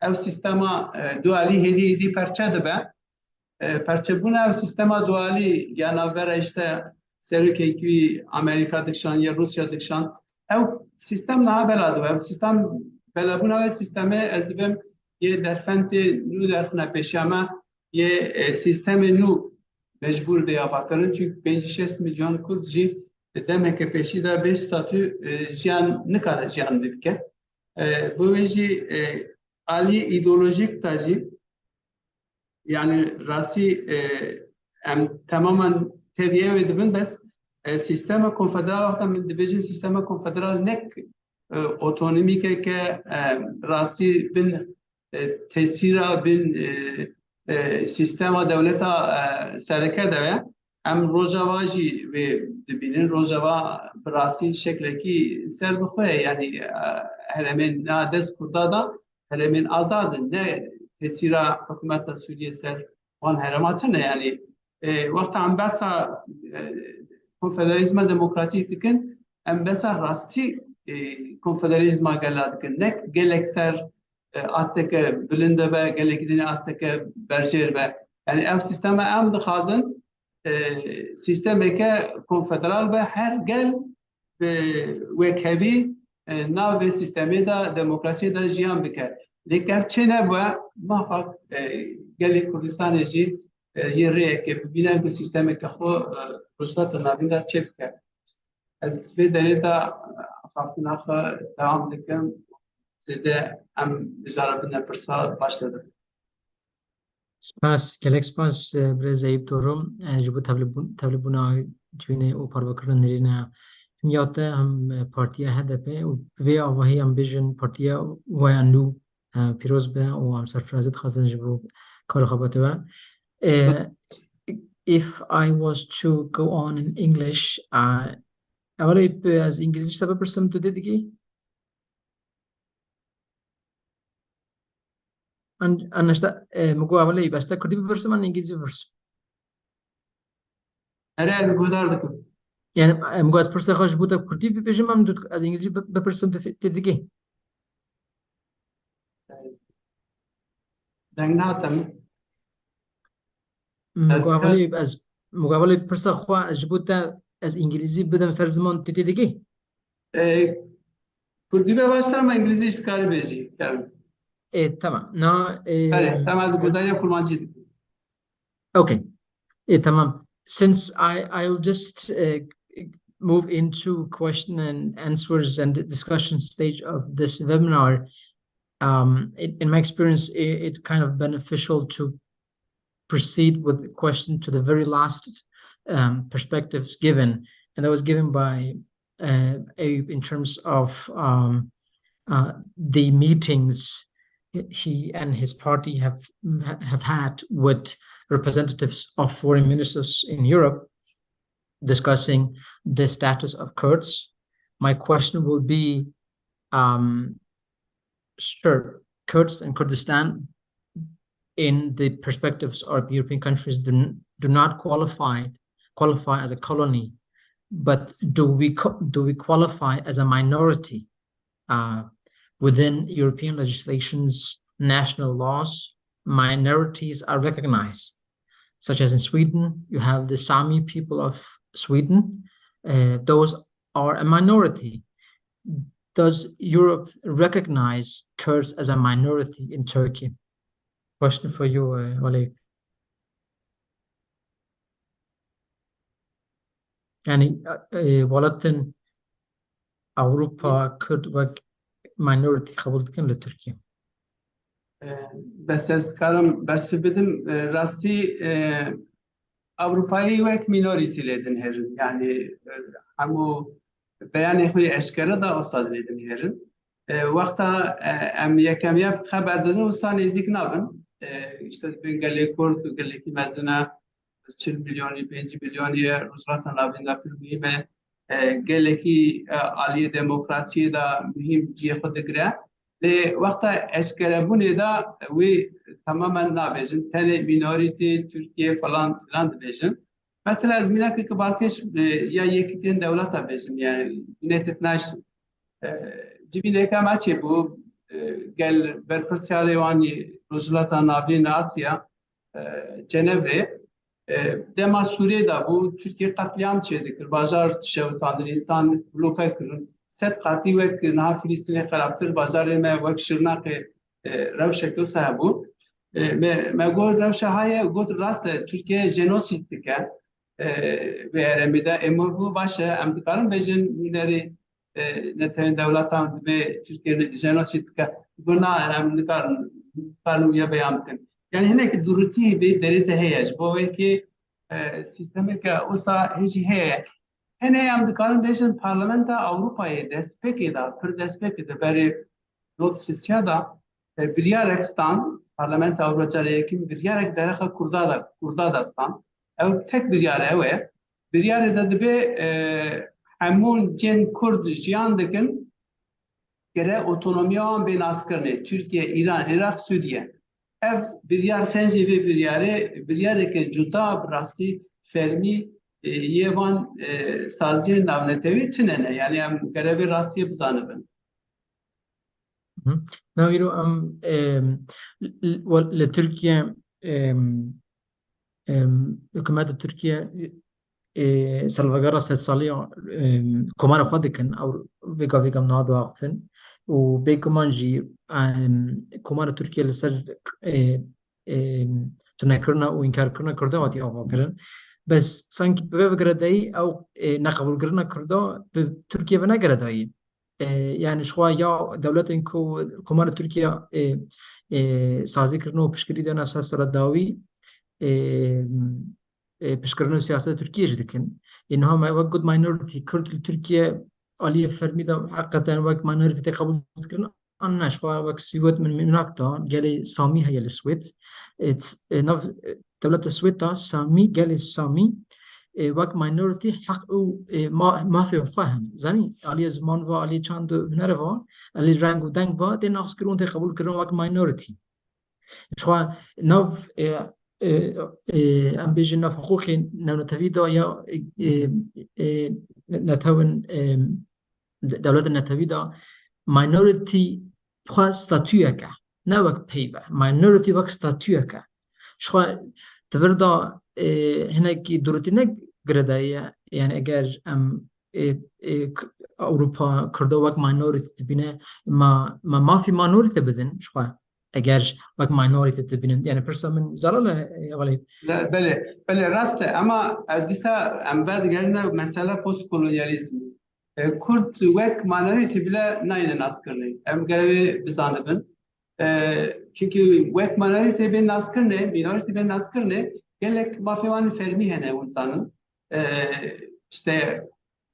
ew sistema dualî hêdî hêdî perçe dibe perçebûna ew sistema dualî ya navbera işte serokekî Amerîka dikişan ya Rusya dikişan ew sistem niha bela dibe ev sistem belabûna wê sistemê ez dibim yê derfentê nû derxine pêşa me yê sistemê nû mecbûr bê avakirin çünkü 5-6 milyon Kurd jî demeke pêşî de bê statû jiyan nikare jiyan bike bu wê jî alî îdeolojik da jî yani rastî em tamamen teviye wê dibin bes sistema konfederal wexta min dibêjin sistema konfederal nek otonomik ke rasti bin tesira bin sistema devleta sereke de em rojava jî ve dibinin rojava rasti şekleki ser bixwe yani helemin na dest kurda da helemin azadın ne tesira hükümeta Suriye ser wan heramatine yani وقت عم بسا konfederalizma demokratik dikin em besa rasti konfederalizma gala dikin nek gelekser asteke bilinde be gelek dini asteke berjer be yani ev sisteme em dixazin sistemeke konfederal be her gel wekhevi nav sistemi da demokrasi da jiyan bike leker çene be mafak gelek Kurdistan jî یه که ببینن به سیستم که خو رشد نابین در چه کرد از به دلیل خافنا خو تمام دکم زده ام جرب نپرسا başladı. Spas gelek spas biraz Eyüp Doru jibo tablibuna cüne o parvakırın nerine miyate hem partiya HEDEP ve avahi ambijin partiya wayandu piroz be o am sarfrazet khazan jibo kar khabate ve if I was to go on in English, أولي از انگلیسی شده بپرسم تو دیگه أنا مگو أولي بس تا کردی بپرسم من انگلیسی بپرسم از گذار دکم يعني مگو از پرسه خوش بوده کردی بپرسم من از انگلیسی بپرسم تو دیگه دنگ ناتم مقابله پرسه خوا از بوده از انگلیسی بدم سر زمان تو دیگه کردی به واسطه من انگلیسی اشتکاری بیجی تمام نا تمام از گوداریا کرمانجی دکم okay تمام since I'll just move into question and answers and the discussion stage of this webinar. In my experience, it's kind of beneficial to proceed with the question to the very last perspectives given, and that was given by Eyüp in terms of the meetings he and his party have had with representatives of foreign ministers in Europe discussing the status of Kurds. My question will be, sure, Kurds and Kurdistan in the perspectives of European countries do not qualify as a colony, but do we qualify as a minority within European legislation's national laws? Minorities are recognized, such as in Sweden, you have the Sami people of Sweden. Those are a minority. Does Europe recognize Kurds as a minority in Turkey? Question for you, Eyüp. Yani Walatin Avrupa Kürt ve minority kabul edilen Türkiye. بس از کارم برس بدم راستی اروپایی وک مینوریتی لیدن هرن یعنی همو بیانی خوی اشکره دا استاد لیدن هرن وقتا ام یکم خبر دادن استان ازیک نابن işte ben gelek Kurd geleki mezuna 40 milyoni 5 milyoni Rusratan labında filmi geleki ali demokrasiye da mühim cihe xudgre le vaqta eşkerebuni da ve tamamen nabejin tane minority Türkiye falan dibejin mesela azminaki ki balkeş ya yekitin devleta bejin yani United Nations cibine kamaçı bu gel berpersiyale vani Rusratan labında Asya Cenevre dema Suriye'de bu Türkiye katliam çeydiktir. Bajar şevtandır insan bloka kırın. Set qati ve na Filistin'e karaptır. Bajar me ve şırnak revşekli sahibu. Me gol revşahaya god rast Türkiye jenosit dike ve eremide emur bu başı amdikarın bejin mineri neten devletan ve Türkiye jenosit dike buna amdikarın ya beyan yani هناك دورتي بدريته هيج بوكي سيستمك اوسا هيجي هي هنه هم دکارن بیشن پارلمنت اروپایی دست پکی دا پر دست پکی دا بری نوت سیسیا دا بریارکستان پارلمنت اروپایی که بریارک درخ کردا داستان او تک بریاره اوه بریاره دا دبی همون جن کرد جیان دکن گره اوتونومیان بین اسکرنه ترکیه ایران عراق سوریه ev biryar xenci ve biryare ke cuda rasti fermi yevan sazir navnetevi tünene yani em görevi rasti bizanıbın. Now, لتركيا حكومات تركيا سالفاغارا ست ساليا كمان خدكن او فيجا مناد واقفن وبيكمان جي كمان تركيا لسر تنكرنا وإنكار كرنا كردا واتي أو كرن بس سانك بفكرداي أو نقبل كرنا كردا بتركيا بنقرداي يعني شوية يا دولة إنكو كمان تركيا سازي كرنا وبشكري ده نفس السرداوي بشكرنا سياسة تركيا جدكن إنهم وجود minority كرد تركيا عليه فرميدا حقا وقت minority تقبل كرنا أنا شوية وقت سويت من نقطة جالي سامي هي السويت نف دولة السويت سامي جالي سامي وقت minority حق ما في فهم زني عليه زمان و عليه چند هنروا عليه رنگ و دنگ و ده نقص کرون تقبل كرنا وقت minority شوية نف ام بيجي نف حقوقي نتفيدا يا نتوين دولت نتويدا minority بخوا ستاتويكا نوك بيبا minority وك ستاتويكا شوية تفردا هناك دورتي نك قردايا يعني اگر ام اوروبا كردو وك minority تبينه ما في minority بدن شوية اگر وقت minority تبینن یعنی پرسا من زلاله ولی بله راسته اما دیسا ام بعد گرنا مسئله postkolonialism Kurd وقت minority bile nayne naskerne em görevi bizanıbın çünkü وقت minority ben naskerne minority ben naskerne gelek mafyavan fermi hene insanın işte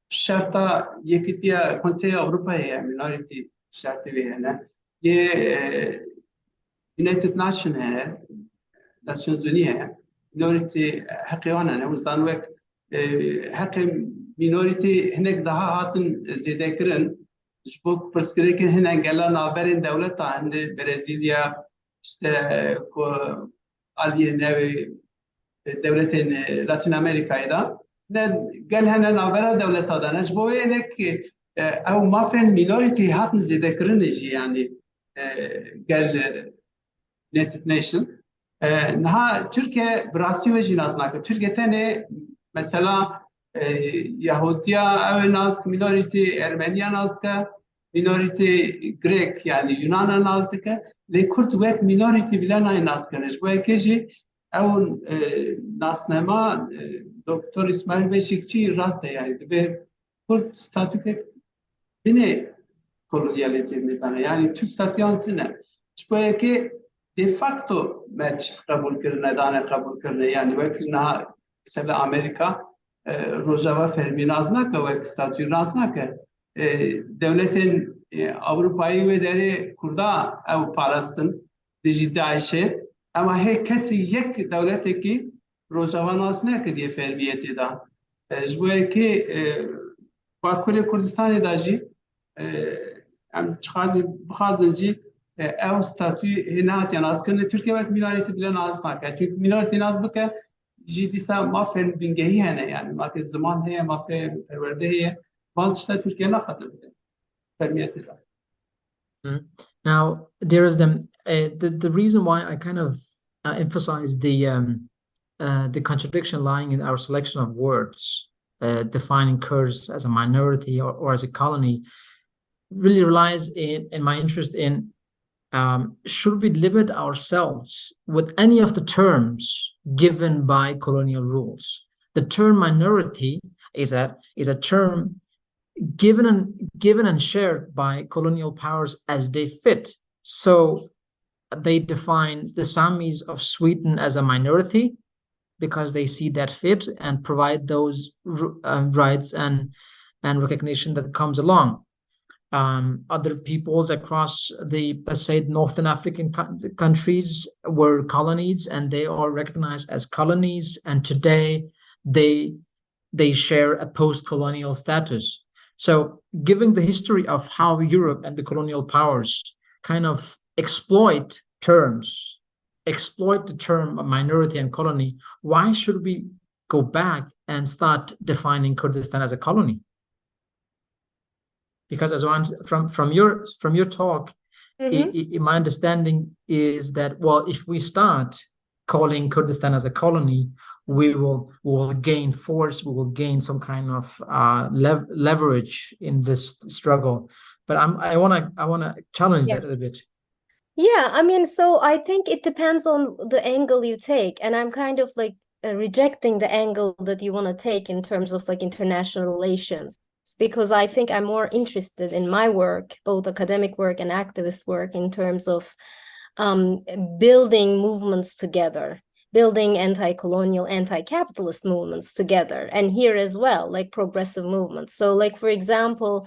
şartta yekitiya Konsey Avrupa'ya minority şartı ve hene ye United Nations है, Nations Unies है, minority حقیقاً نه وزن وقت حق minority هناك ده هاتن زیاده کردن جبوك پرسکری که هناك جلا نابرین دولت عند برزیلیا işte علیه نوی دولت لاتین آمریکایدا نه جل هناك نابرین دولت دانش جبوه هناك او ما فين minority هاتن زیاده کردن يعني جل United Nations. Naha Türkiye Brasi ve jinaznak. Türkiye tane mesela Yahudiya evnaz minority Ermeniya nazka minority Grek yani Yunan nazka le Kürt ve minority bilen ay nazkanış. Bu ekeji evun nasnema Doktor İsmail Beşikçi rast yani ve Kürt statüke bine kolonializm tane yani Türk statüantine. Bu eke de facto ماتش قبول کردن دانه قبول کردن یعنی وقتی نه مثلا آمریکا روزاوا فرمیناز نکه و استاتوی راز نکه دولتین اروپایی و داره کردا او پاراستن دیجیتایشه اما هی کسی یک دولتی که روزاوا ناز نکه دیه فرمیتی دا جبوی که با کل کردستان داجی ام چخازی بخازنجی او ستاتوی هنات یا ناز کنه ترکیه وقت minority bile naz نکه çünkü minority naz بکه جدیسا ما فهم بینگهی هنه yani ما که زمان هه ما فهم پرورده هه وانشتا ترکیه نخازه بده فرمیتی دا. Now there is the reason why I kind of emphasize the contradiction lying in our selection of words defining Kurds as a minority or as a colony really relies in my interest in should we limit ourselves with any of the terms given by colonial rules? The term minority is a term given and shared by colonial powers as they fit. So they define the Samis of Sweden as a minority, because they see that fit and provide those rights and recognition that comes along. Other peoples across the, let's say, Northern African countries were colonies, and they are recognized as colonies, and today they share a post-colonial status. So given the history of how Europe and the colonial powers kind of exploit the term minority and colony, why should we go back and start defining Kurdistan as a colony? Because as one from your talk, my understanding is that, well, if we start calling Kurdistan as a colony, we will gain force, we will gain some kind of leverage in this struggle. But I wanna challenge that a little bit. Yeah, I mean, so I think it depends on the angle you take, and I'm kind of like rejecting the angle that you want to take in terms of like international relations, because I think I'm more interested in my work, both academic work and activist work, in terms of building movements together, building anti-colonial, anti-capitalist movements together, and here as well, like progressive movements. So like, for example,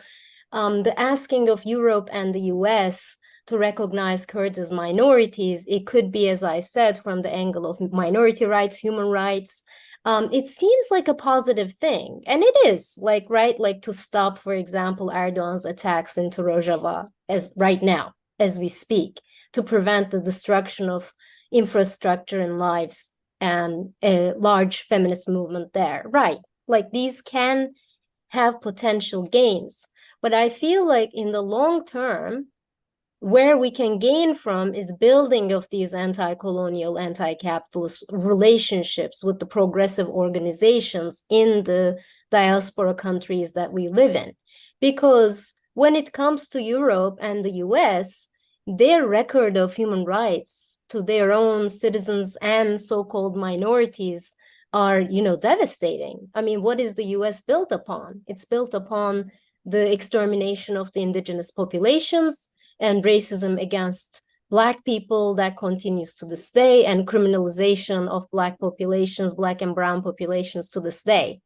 the asking of Europe and the US to recognize Kurds as minorities, it could be, as I said, from the angle of minority rights, human rights. It seems like a positive thing, and it is, like, right, like to stop, for example, Erdogan's attacks into Rojava as right now, as we speak, to prevent the destruction of infrastructure and lives and a large feminist movement there, right? Like these can have potential gains, but I feel like in the long term, where we can gain from is building of these anti-colonial, anti-capitalist relationships with the progressive organizations in the diaspora countries that we live in. Because when it comes to Europe and the US, their record of human rights to their own citizens and so-called minorities are, devastating. I mean, what is the US built upon? It's built upon the extermination of the indigenous populations and racism against Black people that continues to this day, and criminalization of Black populations, Black and brown populations to this day.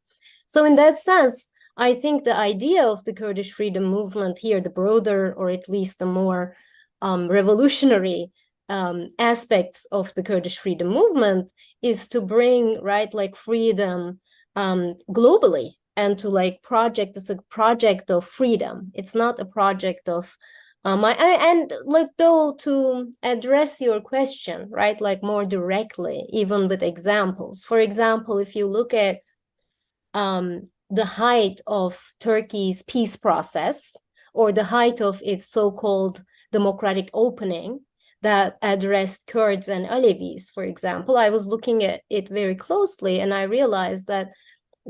So in that sense, I think the idea of the Kurdish freedom movement here, the broader, or at least the more revolutionary aspects of the Kurdish freedom movement, is to bring, right, like freedom globally, and to like project, it's a project of freedom. It's not a project of and like, though, to address your question, right, like more directly, even with examples. For example, if you look at the height of Turkey's peace process, or the height of its so-called democratic opening that addressed Kurds and Alevis, for example, I was looking at it very closely, and I realized that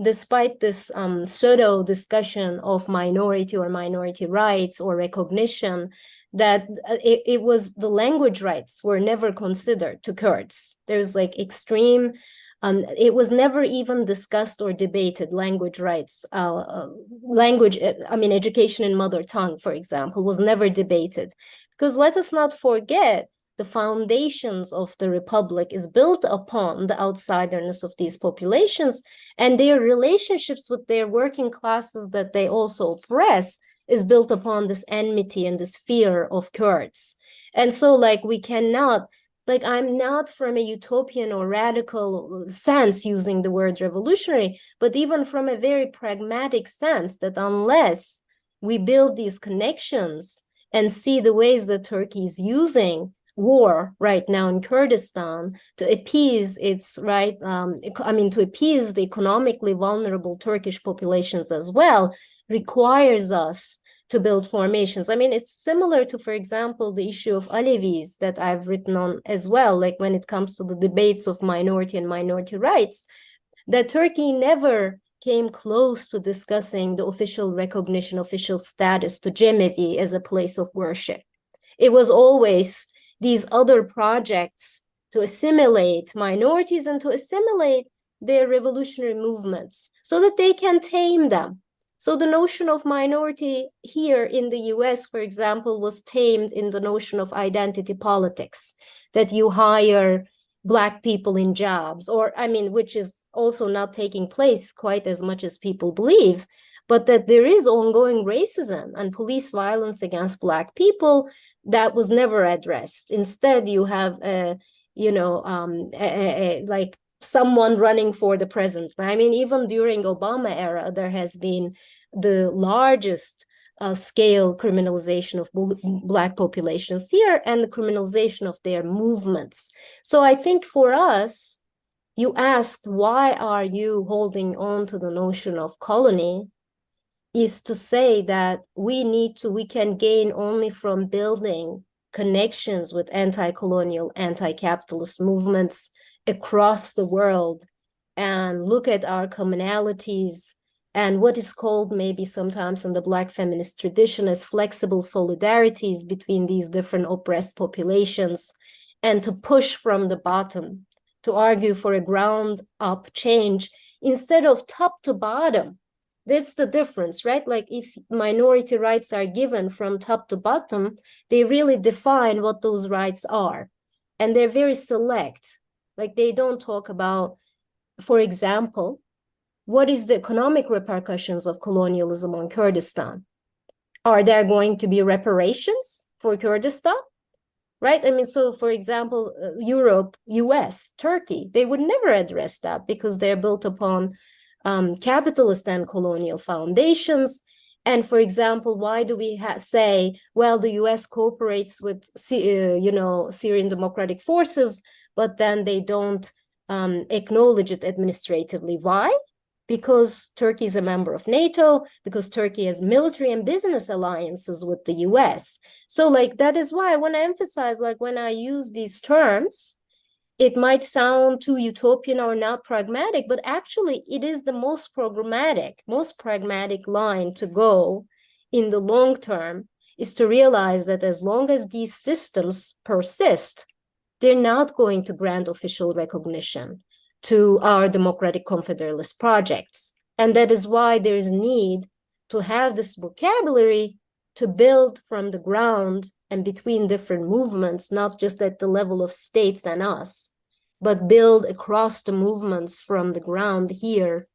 despite this pseudo discussion of minority or minority rights or recognition, that it was the language rights were never considered to Kurds. There's like extreme, it was never even discussed or debated, language rights, education in mother tongue, for example, was never debated. Because let us not forget, the foundations of the republic is built upon the outsiderness of these populations, and their relationships with their working classes that they also oppress is built upon this enmity and this fear of Kurds. And so like we cannot, like I'm not from a utopian or radical sense using the word revolutionary, but even from a very pragmatic sense, that unless we build these connections and see the ways that Turkey is using war right now in Kurdistan to appease its to appease the economically vulnerable Turkish populations as well, requires us to build formations. I mean, it's similar to, for example, the issue of Alevis that I've written on as well, like when it comes to the debates of minority and minority rights, that Turkey never came close to discussing the official recognition, official status to Cemevi as a place of worship. It was always these other projects to assimilate minorities and to assimilate their revolutionary movements so that they can tame them. So the notion of minority here in the US, for example, was tamed in the notion of identity politics, that you hire Black people in jobs, or I mean, which is also not taking place quite as much as people believe, but that there is ongoing racism and police violence against Black people that was never addressed. Instead, you have like someone running for the president. I mean, even during Obama era, there has been the largest scale criminalization of Black populations here and the criminalization of their movements. So I think for us, you asked, why are you holding on to the notion of colony? Is to say that we can gain only from building connections with anti-colonial, anti-capitalist movements across the world and look at our commonalities and what is called maybe sometimes in the Black feminist tradition as flexible solidarities between these different oppressed populations, and to push from the bottom, to argue for a ground-up change instead of top to bottom. That's the difference, right? Like if minority rights are given from top to bottom, they really define what those rights are. And they're very select. Like they don't talk about, for example, what is the economic repercussions of colonialism on Kurdistan? Are there going to be reparations for Kurdistan? Right? I mean, so for example, Europe, US, Turkey, they would never address that because they're built upon capitalist and colonial foundations. And for example, why do we say, well, the US cooperates with, Syrian Democratic Forces, but then they don't acknowledge it administratively? Why? Because Turkey is a member of NATO, because Turkey has military and business alliances with the US. So like, that is why I want to emphasize, like when I use these terms, it might sound too utopian or not pragmatic, but actually it is the most pragmatic line to go in the long term, is to realize that as long as these systems persist, they're not going to grant official recognition to our democratic confederalist projects. And that is why there is need to have this vocabulary to build from the ground and between different movements, not just at the level of states and us, but build across the movements from the ground here.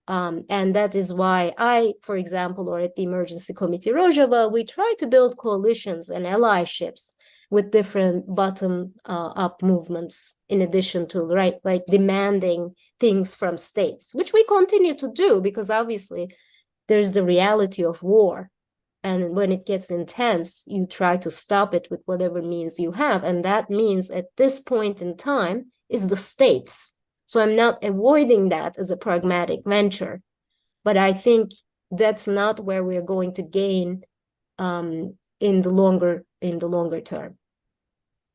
And that is why I, for example, or at the Emergency Committee Rojava, we try to build coalitions and allyships with different bottom-up movements, in addition to, right, like demanding things from states, which we continue to do because obviously there's the reality of war. And when it gets intense, you try to stop it with whatever means you have. And that means at this point in time is the states. So I'm not avoiding that as a pragmatic venture, but I think that's not where we're going to gain in the longer term.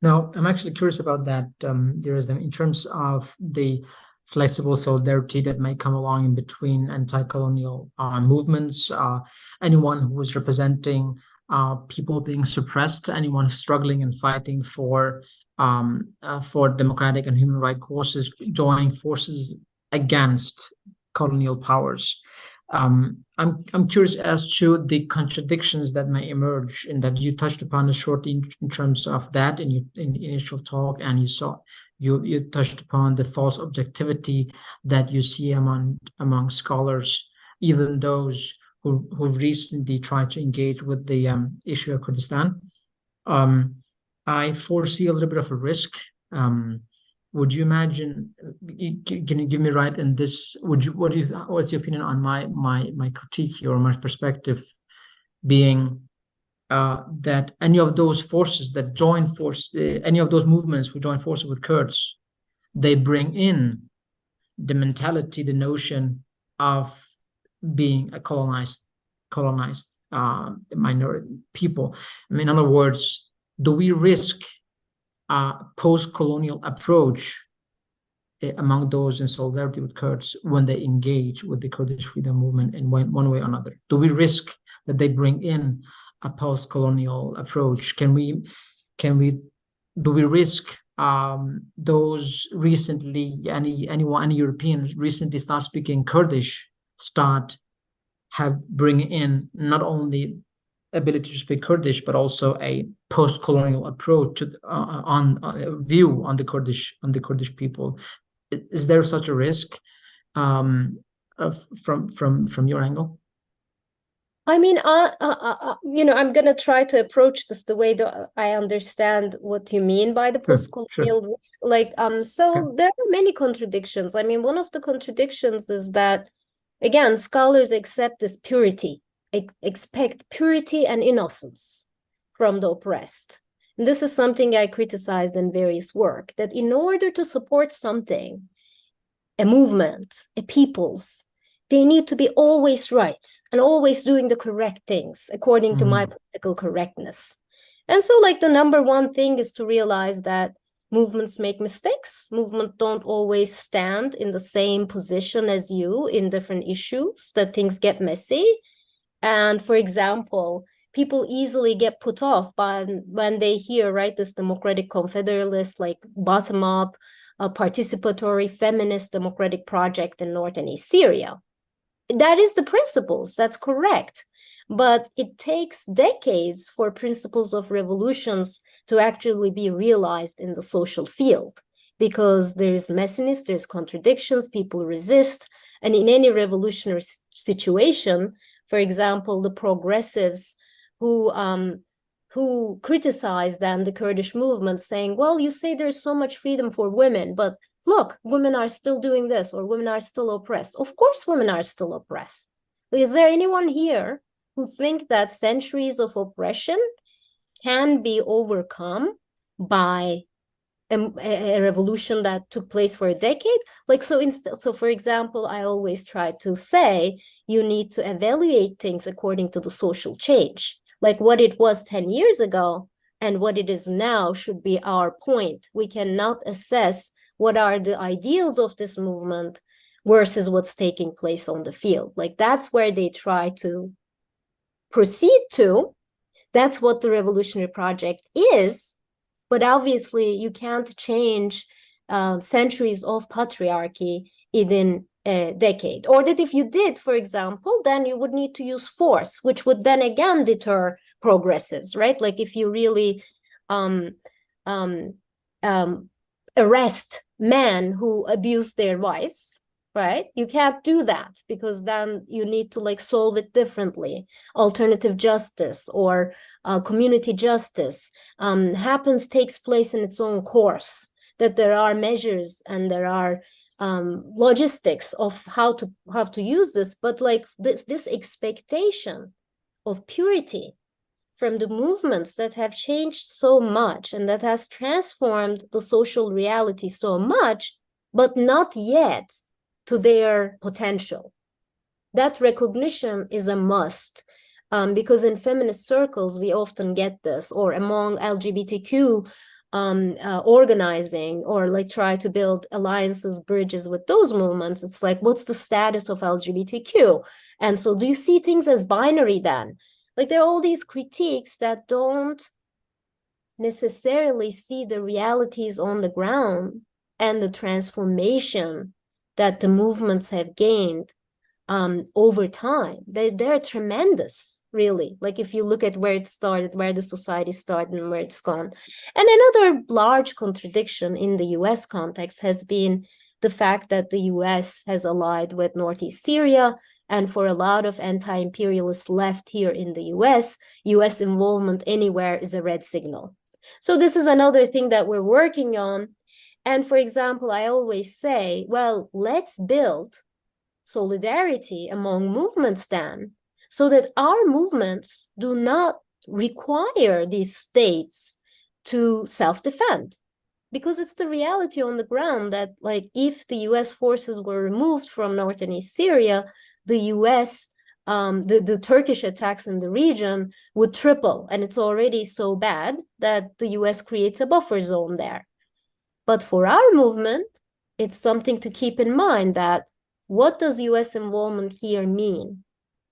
Now, I'm actually curious about that. There is, in terms of the flexible solidarity that may come along in between anti-colonial movements, anyone who is representing people being suppressed, anyone struggling and fighting for democratic and human rights causes, joining forces against colonial powers. I'm curious as to the contradictions that may emerge, and that you touched upon shortly in terms of that in the initial talk, and you touched upon the false objectivity that you see among scholars, even those who recently tried to engage with the issue of Kurdistan. I foresee a little bit of a risk. Would you imagine? Can you give me right in this? What's your opinion on my critique here, or my perspective, being that any of those forces that join any of those movements who join forces with Kurds, they bring in the mentality, the notion of being a colonized minority people. I mean, in other words, do we risk a post-colonial approach among those in solidarity with Kurds when they engage with the Kurdish freedom movement in one way or another? Do we risk that they bring in a post-colonial approach? Do we risk those recently, any Europeans recently start speaking Kurdish, bring in not only ability to speak Kurdish, but also a post-colonial approach to, on view on the Kurdish people. Is there such a risk from your angle? I mean, I'm going to try to approach this the way that I understand what you mean by the post-colonial risk. There are many contradictions. I mean, one of the contradictions is that, again, scholars accept this purity, expect purity and innocence from the oppressed. And this is something I criticized in various work, that in order to support something, a movement, a people's, they need to be always right and always doing the correct things according to my political correctness. And so the number one thing is to realize that movements make mistakes. Movements don't always stand in the same position as you in different issues, that things get messy. And for example, people easily get put off by when they hear, right, this democratic confederalist, bottom-up, participatory, feminist democratic project in North and East Syria. That is the principles, that's correct. But it takes decades for principles of revolutions to actually be realized in the social field, because there's messiness, there's contradictions, people resist. And in any revolutionary situation, for example, the progressives who criticize then the Kurdish movement, saying, well, you say there's so much freedom for women, but look, women are still doing this, or women are still oppressed. Of course, women are still oppressed. Is there anyone here who think that centuries of oppression can be overcome by a revolution that took place for a decade? So for example, I always try to say you need to evaluate things according to the social change. Like what it was 10 years ago and what it is now should be our point. We cannot assess what are the ideals of this movement versus what's taking place on the field. That's where they try to proceed to. That's what the revolutionary project is. But obviously, you can't change centuries of patriarchy within a decade. Or that if you did, for example, then you would need to use force, which would then again deter progressives, right? If you really arrest men who abuse their wives, right? You can't do that because then you need to solve it differently. Alternative justice or community justice takes place in its own course, that there are measures and there are logistics of how to use this, but this expectation of purity from the movements that have changed so much and that has transformed the social reality so much, but not yet to their potential. That recognition is a must, because in feminist circles, we often get this, or among LGBTQ organizing, or try to build alliances, bridges with those movements. It's what's the status of LGBTQ? And so do you see things as binary then? There are all these critiques that don't necessarily see the realities on the ground and the transformation that the movements have gained over time. They're tremendous, really. If you look at where it started, where the society started and where it's gone. And another large contradiction in the US context has been the fact that the US has allied with Northeast Syria, and for a lot of anti-imperialist left here in the US involvement anywhere is a red signal. So this is another thing that we're working on. And for example, I always say, well, let's build solidarity among movements then, so that our movements do not require these states to self-defend. Because it's the reality on the ground that if the US forces were removed from North and East Syria, the US, the Turkish attacks in the region would triple. And it's already so bad that the US creates a buffer zone there. But for our movement, it's something to keep in mind that what does US involvement here mean?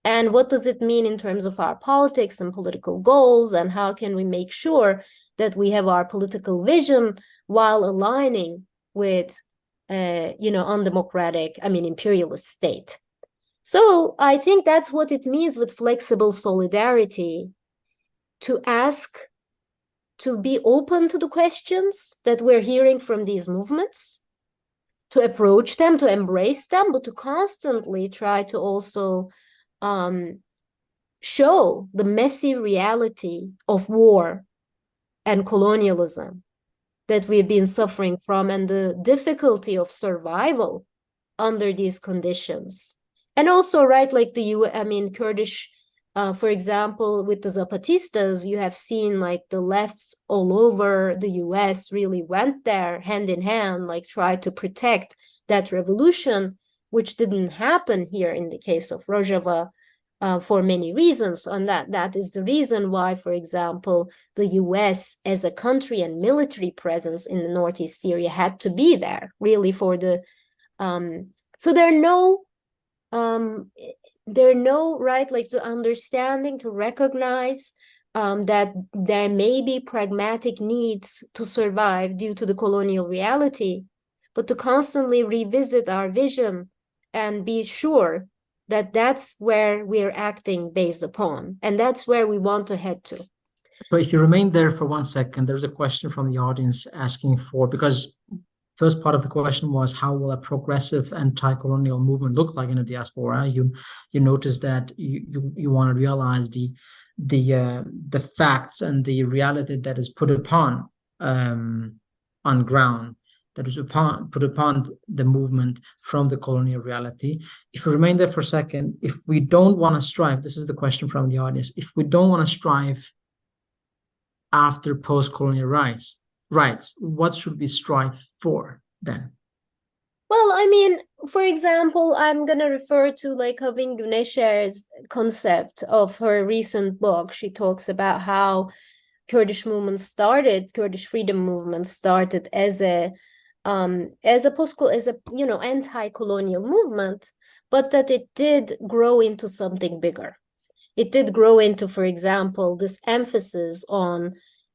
And what does it mean in terms of our politics and political goals? And how can we make sure that we have our political vision while aligning with, undemocratic, imperialist state? So I think that's what it means with flexible solidarity to ask, to be open to the questions that we're hearing from these movements, to approach them, to embrace them, but to constantly try to also show the messy reality of war and colonialism that we've been suffering from, and the difficulty of survival under these conditions. And also, right, like Kurdish, for example, with the Zapatistas, you have seen like the lefts all over the US really went there hand in hand, like tried to protect that revolution, which didn't happen here in the case of Rojava for many reasons. And that is the reason why, for example, the US as a country and military presence in the Northeast Syria had to be there really for the, so there are no right, like the understanding to recognize that there may be pragmatic needs to survive due to the colonial reality, but to constantly revisit our vision and be sure that that's where we're acting based upon, and that's where we want to head to. So if you remain there for 1 second, there's a question from the audience asking for, because first part of the question was, how will a progressive anti-colonial movement look like in the diaspora? You notice that you want to realize the facts and the reality that is put upon on ground, that is put upon the movement from the colonial reality. If we remain there for a second, if we don't want to strive, this is the question from the audience, if we don't want to strive after post-colonial rights, what should we strive for then? Well, I mean, for example, I'm going to refer to like Havin Güneşer's concept of her recent book. She talks about how Kurdish freedom movement started as a anti-colonial movement, but that it did grow into something bigger. It did grow into, for example, this emphasis on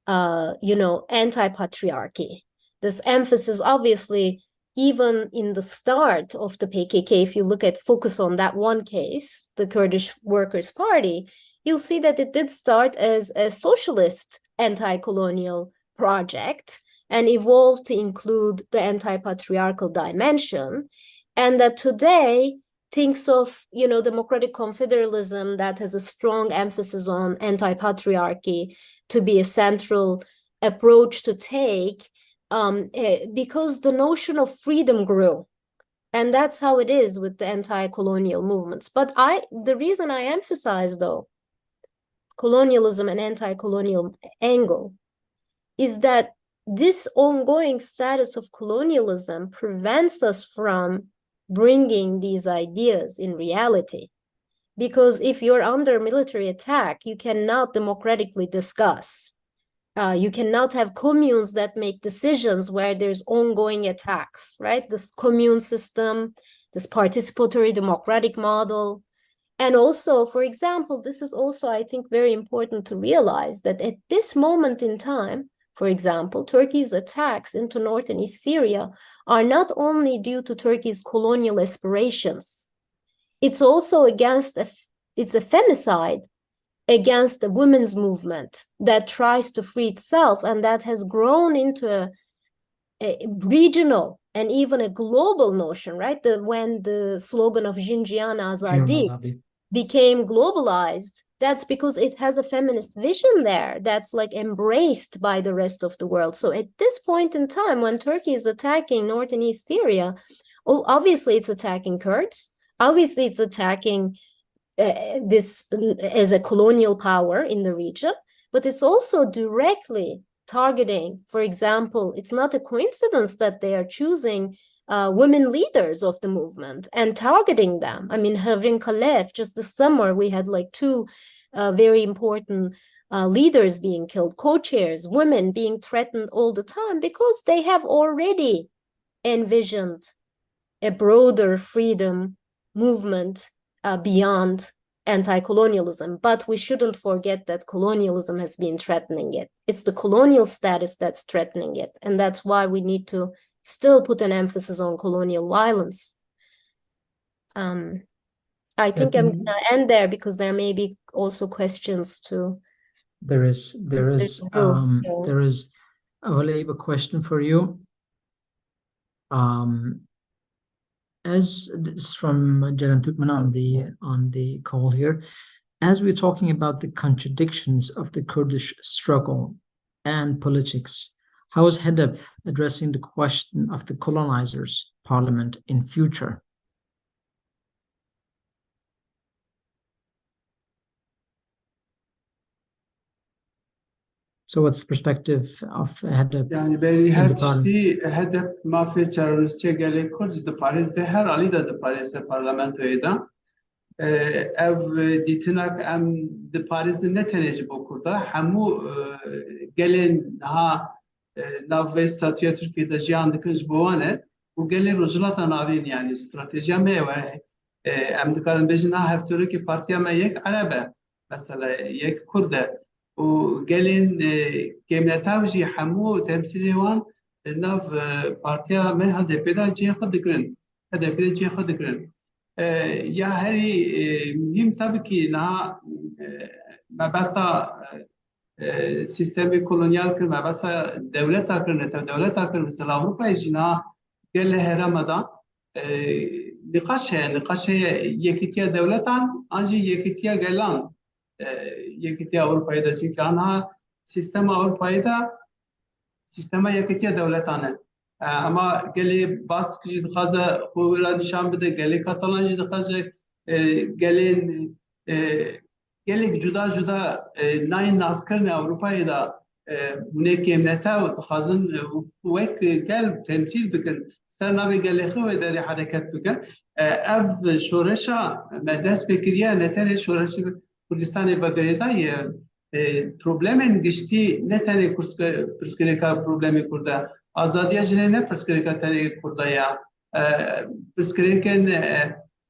anti-patriarchy. This emphasis, obviously, even in the start of the PKK, if you focus on that one case, the Kurdish Workers' Party, you'll see that it did start as a socialist anti-colonial project and evolved to include the anti-patriarchal dimension, and that today thinks of, democratic confederalism that has a strong emphasis on anti-patriarchy to be a central approach to take, because the notion of freedom grew. And that's how it is with the anti-colonial movements. But the reason I emphasize, though, colonialism and anti-colonial angle is that this ongoing status of colonialism prevents us from bringing these ideas in reality. Because if you're under military attack, you cannot democratically discuss. You cannot have communes that make decisions where there's ongoing attacks, right? This commune system, this participatory democratic model. And also, for example, this is also, I think, very important to realize that at this moment in time, for example, Turkey's attacks into North and East Syria are not only due to Turkey's colonial aspirations, it's also it's a femicide against the women's movement that tries to free itself, and that has grown into a regional and even a global notion, right? When the slogan of Xinjiang Azadi became globalized, that's because it has a feminist vision there that's like embraced by the rest of the world. So at this point in time, when Turkey is attacking North and East Syria, obviously it's attacking Kurds. Obviously it's attacking this as a colonial power in the region, but it's also directly targeting, for example, it's not a coincidence that they are choosing women leaders of the movement and targeting them. I mean, Havrin Khalef, just this summer, we had like two very important leaders being killed, co-chairs, women being threatened all the time because they have already envisioned a broader freedom movement beyond anti-colonialism. But we shouldn't forget that colonialism has been threatening it. It's the colonial status that's threatening it. And that's why we need to still put an emphasis on colonial violence. I think I'm going to end there because there may be also questions to There is Eyüp, a question for you. As this is from Ceren Türkmen on the call here, as we're talking about the contradictions of the Kurdish struggle and politics, how is HEDEP addressing the question of the colonizers' parliament in future? So what's the perspective of HEDEP? Yani beri her tişti HEDEP mafya çarınızca gelek Kurd de Paris'e her alida de Paris'e parlamentoya da ev ditinak em de Paris'e ne tenecib okurda hemu gelin ha nav statüya Türkiye'de jiyan dikiş boğane bu gelin rojulata navin yani stratejiya me ve em dikarın bejin ha hevsöreki partiya me yek Arabe mesela yek Kurde وقالين كيمناتاوجي حمو تمثيلي وان ناف بارتيا من هذا بدا جي خد ذكرن هذا بدا جي خد ذكرن يا هري مهم تبكي نها ما بس سيستم كولونيال كر ما بس دولة كرن دولة كر مثل أوروبا يجينا قال له رمضان نقاش يكتيا دولة أنجي يكتيا قالان یکیتی اروپایی دا چون که آنها سیستم اروپایی دا سیستم یکیتی دولتانه اما گلی باس کجی دخوازه خوبی را نشان بده گلی کاتالان جی دخوازه گلی جدا جدا ناین ناسکرن اروپایی دا منیک امنتا و دخوازن وک گل تمثیل بکن سر نوی گلی خوبی داری حرکت بکن اف شورشا مدرس بکریه نتر شورشی Kurdistan Solidariteti problemin geçtiği ne tane psikolojik problemi kurda azadiya jine ne psikolojik tane kurda ya psikolojik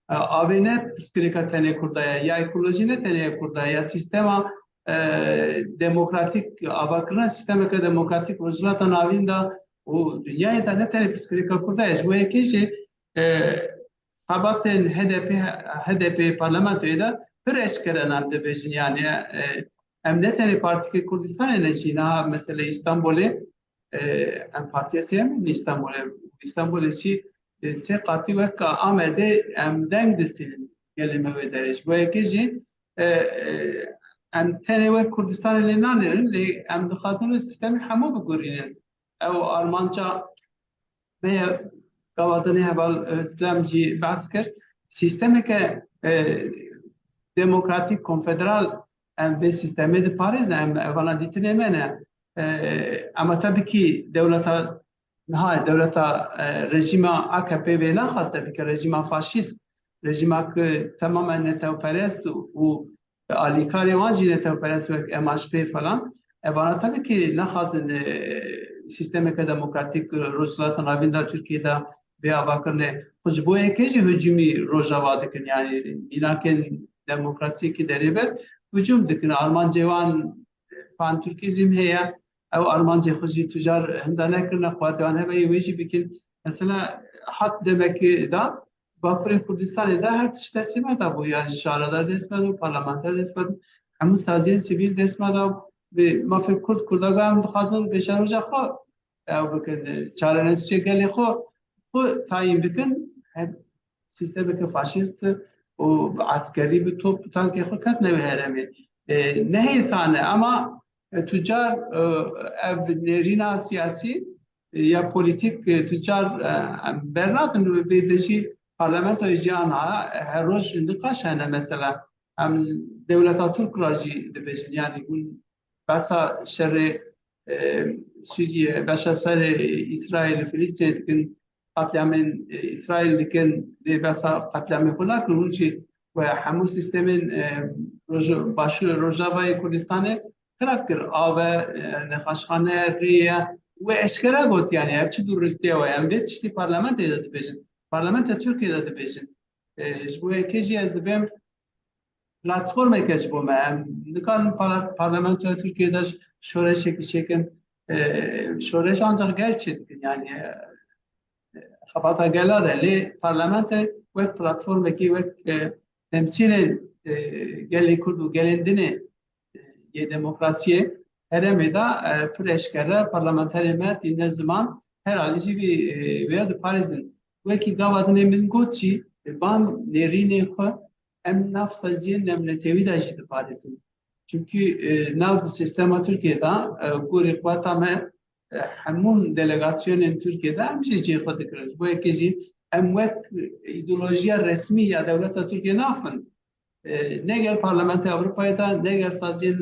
avene psikolojik tane kurda ya ekoloji ne tane kurda ya sistema demokratik avakrına sistema ka demokratik rojulata navinda o dünyayı da ne tane psikolojik kurda ya bu ekşi habatın HDP parlamentoyu da bir eşkere namde beşin yani emniyetleri partiki Kurdistan neşina mesela İstanbul'u em partiye siyem İstanbul'u çi se katı ve ka amede em deng distin gelime ve derece bu ekeci em tane ve Kurdistan lenanerin le em dixazın sistemi hamu bugurinin ev Almanca ve gavadını heval Özlem ji basker sistemi ke demokratik konfederal ve sistemi de Paris evana ditine mene ama tabii ki devleta rejima AKP ve nahası ki rejima faşist rejima ki tamamen neteoperest u alikari vaci neteoperest ve MHP falan evana tabii ki nahasın sistemi ki demokratik Ruslardan avinda Türkiye'de ve avakırne bu ekeci hücumi rojavadıkın yani inaken demokrasi ki derive hücum dikin Almancevan pan Türkizm heye ev Almanca xuji tücar hindane kırna kuatevan hebe yeveji bikin mesela hat demek ki da Bakırı Kurdistan'da da her tiştesime da bu yani şaralar desmedim parlamenter desmedim hem saziyen sivil desmedim ve mafik Kurdagam duhazın beşaruca xo ev bikin çarenes çekeli xo bu tayin bikin hem sistemi ki faşist و عسکری به توپ تانک خود کت نمیهرمی نه انسانه اما تجار نرینا سیاسی یا پولیتیک تجار برناتن و بیدشی پارلمنت و جیان ها هر روز نقاش هنه مثلا هم دولت ترک راجی دبیشن یعنی اون بسا شر سوریه بسا سر اسرائیل فلسطین دکن قتلامن اسرائیل دکن بسا قتلامن خلاق نونچی و همو سیستمن باشور روجاوای کردستانه خراب کر آب نخاشخانه ریه و اشکره گوت یعنی هر چی دور رشته و هم ویت شتی پارلمانت ایده دبیجن پارلمانت ترکیه ایده دبیجن جبوه کجی از بیم پلاتفورم کج بوم نکان پارلمانت ترکیه داش شورش شکن شورش ancak gerçek yani خبطها جلاده لی پارلمانت وک پلاتفورم کی وک تمثیل گلی کرد و گلندنه ye demokrasiye hereme da preşkere parlamenteriyet ne zaman her alici bir veya de Paris'in veki gavadın emin goçi van nerine ko em nafsaziye nemletevi da işte Paris'in çünkü nav sistema Türkiye'de guri kuatame همون delegasyonun Türkiye'de hem şey xwedikiriz. Bu ekeci em vek ideolojiya resmi ya devleta Türkiye nafın. Ne gel Parlamento Avrupa'da, ne gel sadece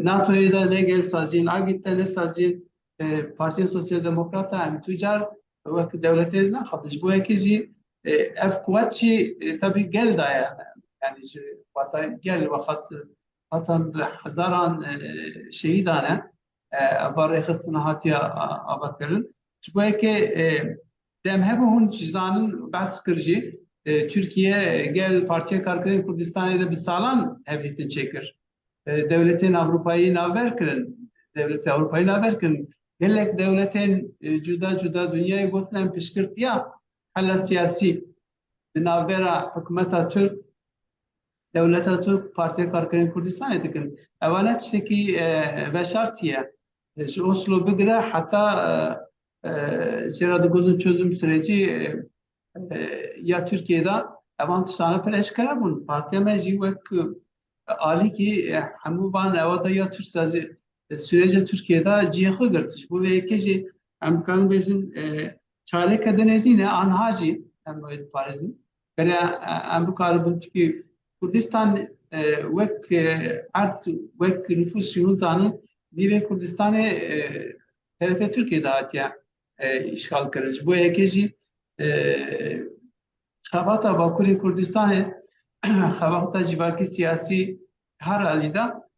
NATO'ya ne gel sadece AGİT'te, ne sadece Parti Sosyal Demokrat'a hem tüccar vek devlete ne xwediş. Bu ekeci ev kuvvetçi tabi gel da yani vata gel ve khas vatan hazaran şehidane برای خستن هاتیا آباد کردن. شبیه که دم هون چیزانن بحث کردی Türkiye gel Partiye Karkırın Kürdistan'da bir salan hevlitin çekir. Devletin Avrupa'yı naverkirin. Devletin Avrupa'yı naverkirin. Gelek devletin cuda dünyayı götüren pişkirtiya hala siyasi navbera hükümeta Türk devleta Türk Partiye Karkırın Kürdistan'da dikin. Evanet işte ki ve şartiye şu Oslo bigre hatta Ceraduguz'un çözüm süreci ya Türkiye'de avantajlarına peşkere bun. Partiye mecli ve Ali ki hemu ban evata ya Türk süreci Türkiye'de cihı girtiş. Bu ve ekeci hem kanun bezin çare kadenecine anhacı hem böyle Paris'in. Böyle hem bu karabun çünkü Kurdistan vek nüfus yunuzanın bir Kurdistan'ı tarafa Türkiye'de hatiye işgal kırıcı. Bu ekeci xabata Bakuri Kurdistan'ı xabata civaki siyasi her alida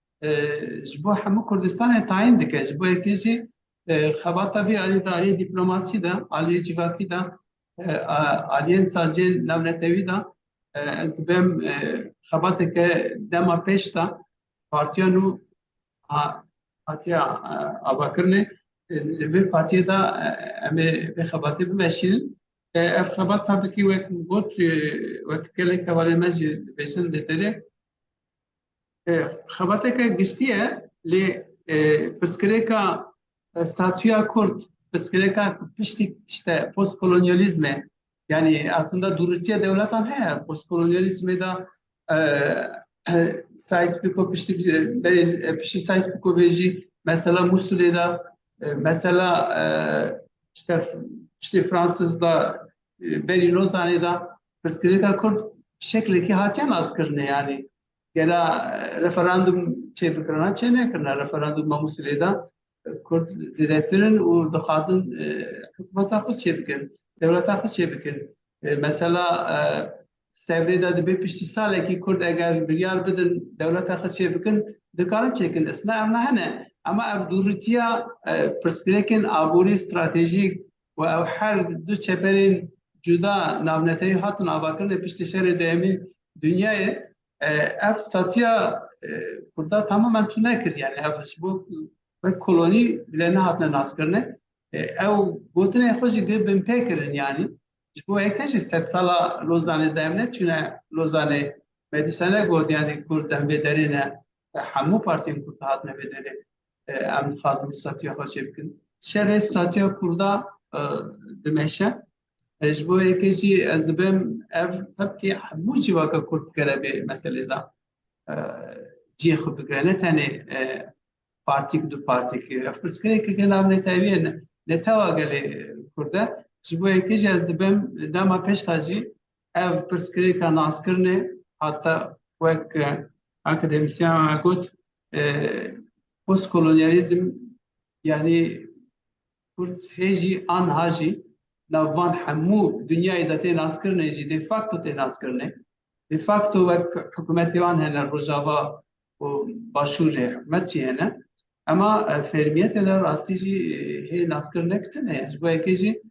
bu hem Kurdistan'ı tayin dikez. Bu ekeci xabata bir alida ali diplomasi da ali civaki da aliyen sadece navnetevi da ez dibem xabata ke dema peşta partiyanu Partiya Abakırne bir partiyada eme bir xabatı bir meşin ev xabat tabii ki vek got vek kele kavale meci beşin deteri xabatı ki geçtiye le psikolojik statüya Kürt psikolojik piştik işte postkolonializme yani aslında durutiye devletan he postkolonializme da Sayıspiko pişti Sayıspiko beji mesela Musul'da mesela işte Fransız'da Beri Lozan'da psikolojik Kürt şekli ki hatiyan askırne yani gela referandum çevirkirana çene kırna referandum Musul'da Kürt ziretirin u dıxazın hükümet akız çevirkin devlet akız çevirkin mesela Sevrede de bir pişti sale ki Kurd eğer bir yer bidin devlet akışı bikin dikkat çekin esna ama hene ama ev durutiya perspektifin aburi stratejik ve ev her du çeperin cuda navneteyi hatun abakırne pişti şehri demin dünyayı ev statüya Kurda tamamen tünekir yani ev bu ve koloni bile ne hatne naskırne ev gotine hoşi gibi pekirin yani bu ekşi set sala Lozan'ı demne çünkü Lozan'ı medisane god yani Kürt'ten bederine hamu partinin Kürt hatne bederi am fazla statüye hoşebkin şerre statüye Kürt'a demeşe bu ekşi azbem ev tabii ki hamu civaka Kürt gelebi meselede cih bikrene tane partik du partik fıskere ki gelam ne tabiye ne tavageli Kürt'e bu ekeci az dibem dama peştacı ev psikolojik naskırne hatta vek akademisyen got postkolonializm yani Kürt heji an haji navvan hamu dünyayı da te naskırne ji de facto te naskırne de facto vek hükümeti van hener rojava o başure hükümetçi hene ama fermiyet eder astici he naskırne kitene bu ekeci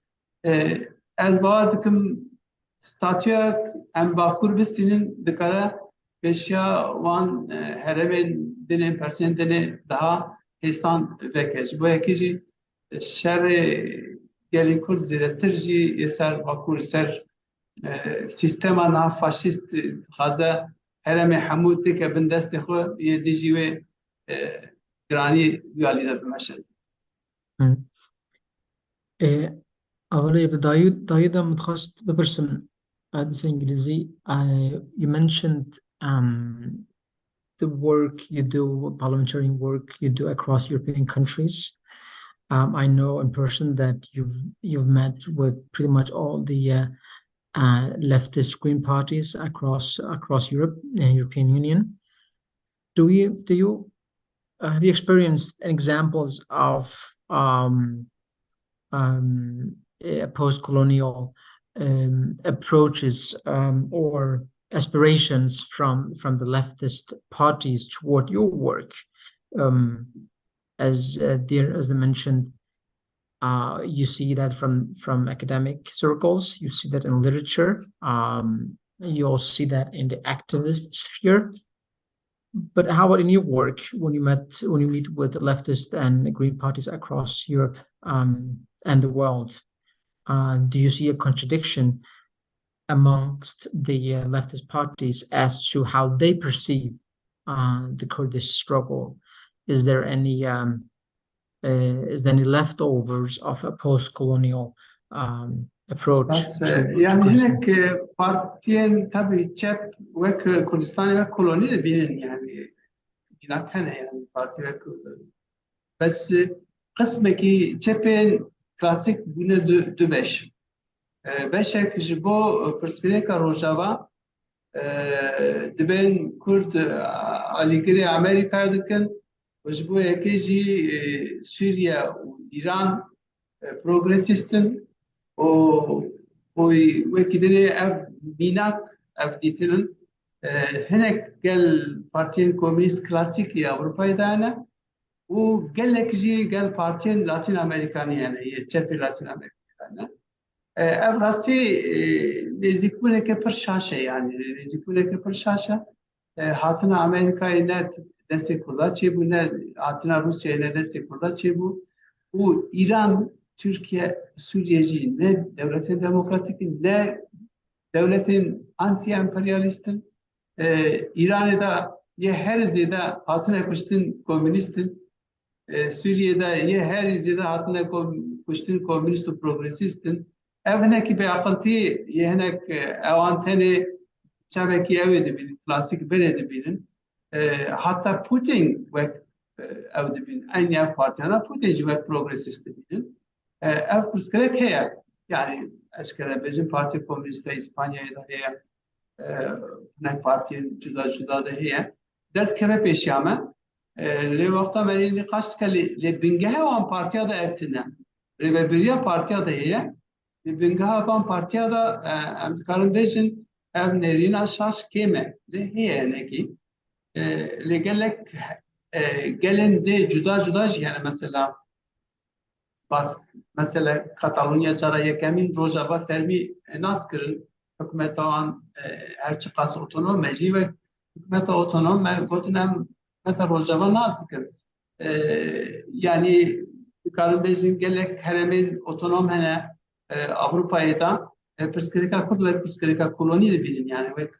ez bavar dikim statüya em bakur bistinin dikara peşya van heremen denen persen dene daha hesan vekej bu ekeci şerre gelin Kürt ziretirci eser bakur ser sistema na faşist haza hereme hamud dike bin desti xo ye dijiwe گرانی ویالی ده بمشهد. أولا يبقى دايو ده متخصص ببرسم هذا إنجليزي. You mentioned the work you do, parliamentary work you do across European countries. I know in person that you've met with pretty much all the leftist green parties across Europe and European Union. Do you have you experienced examples of post-colonial approaches or aspirations from the leftist parties toward your work? As they mentioned, you see that from academic circles, you see that in literature, you also see that in the activist sphere. But how about in your work, when you meet with leftist and green parties across Europe and the world? Do you see a contradiction amongst the leftist parties as to how they perceive the Kurdish struggle? Is there any leftovers of a post-colonial approach? يعني هناك بارتين تبي تشاب وك كردستان وك كولوني بينن يعني هناك هنا يعني بارتي وك بس قسمك تشابين كلاسيك بنا دو باش باشك جبو برسبيليكا روجاوا دبن كرد عليكري أمريكا دكن وجبو يكيجي سوريا وإيران بروغريسيستن وكدني أف بيناك أف ديترن هناك قال بارتين كوميست كلاسيكي أوروبا دانا وقال لك جي قال بارتين لاتين أمريكاني يعني تشابي لاتين أمريكاني أف راستي نزيكونه كبرشاشة يعني نزيكونه كبرشاشة هاتنا أمريكا إنها دسته كلها تجيبو نه هاتنا روسيا إنها دسته كلها تجيبو وإيران Türkiye, Suriyeci ne devletin demokratik ne devletin anti-emperyalistin İran'da ye her ziyade hatına kuştun komünistin Suriye'de ye her ziyade hatına kuştun komünist ve progresistin evnek bir akıltı ye henek avantene çabeki evde bir klasik beledi binin hatta Putin ve evde bin aynı partiyana Putin ve progresist binin ev pırskrek heye yani eskere bizim parti komüniste İspanya'da heye ne parti juda da heye dert kere peşyame le vakta meri kaç kali le bingehe van partiya da evtine ve biriya partiya da heye le bingehe van partiya da emkarın bejin ev nerina şaş keme le heye neki le gelek gelen de juda yani mesela bas mesela Katalonya çara yekemin Rojava fermi nas kırın hükümete an her çıkası otonom meci ve hükümete otonom me gotunem meta Rojava nas kır yani karın bezin gelek heremin otonom hene Avrupa'ya da psikolojik kurdu ve psikolojik koloni de bilin yani ve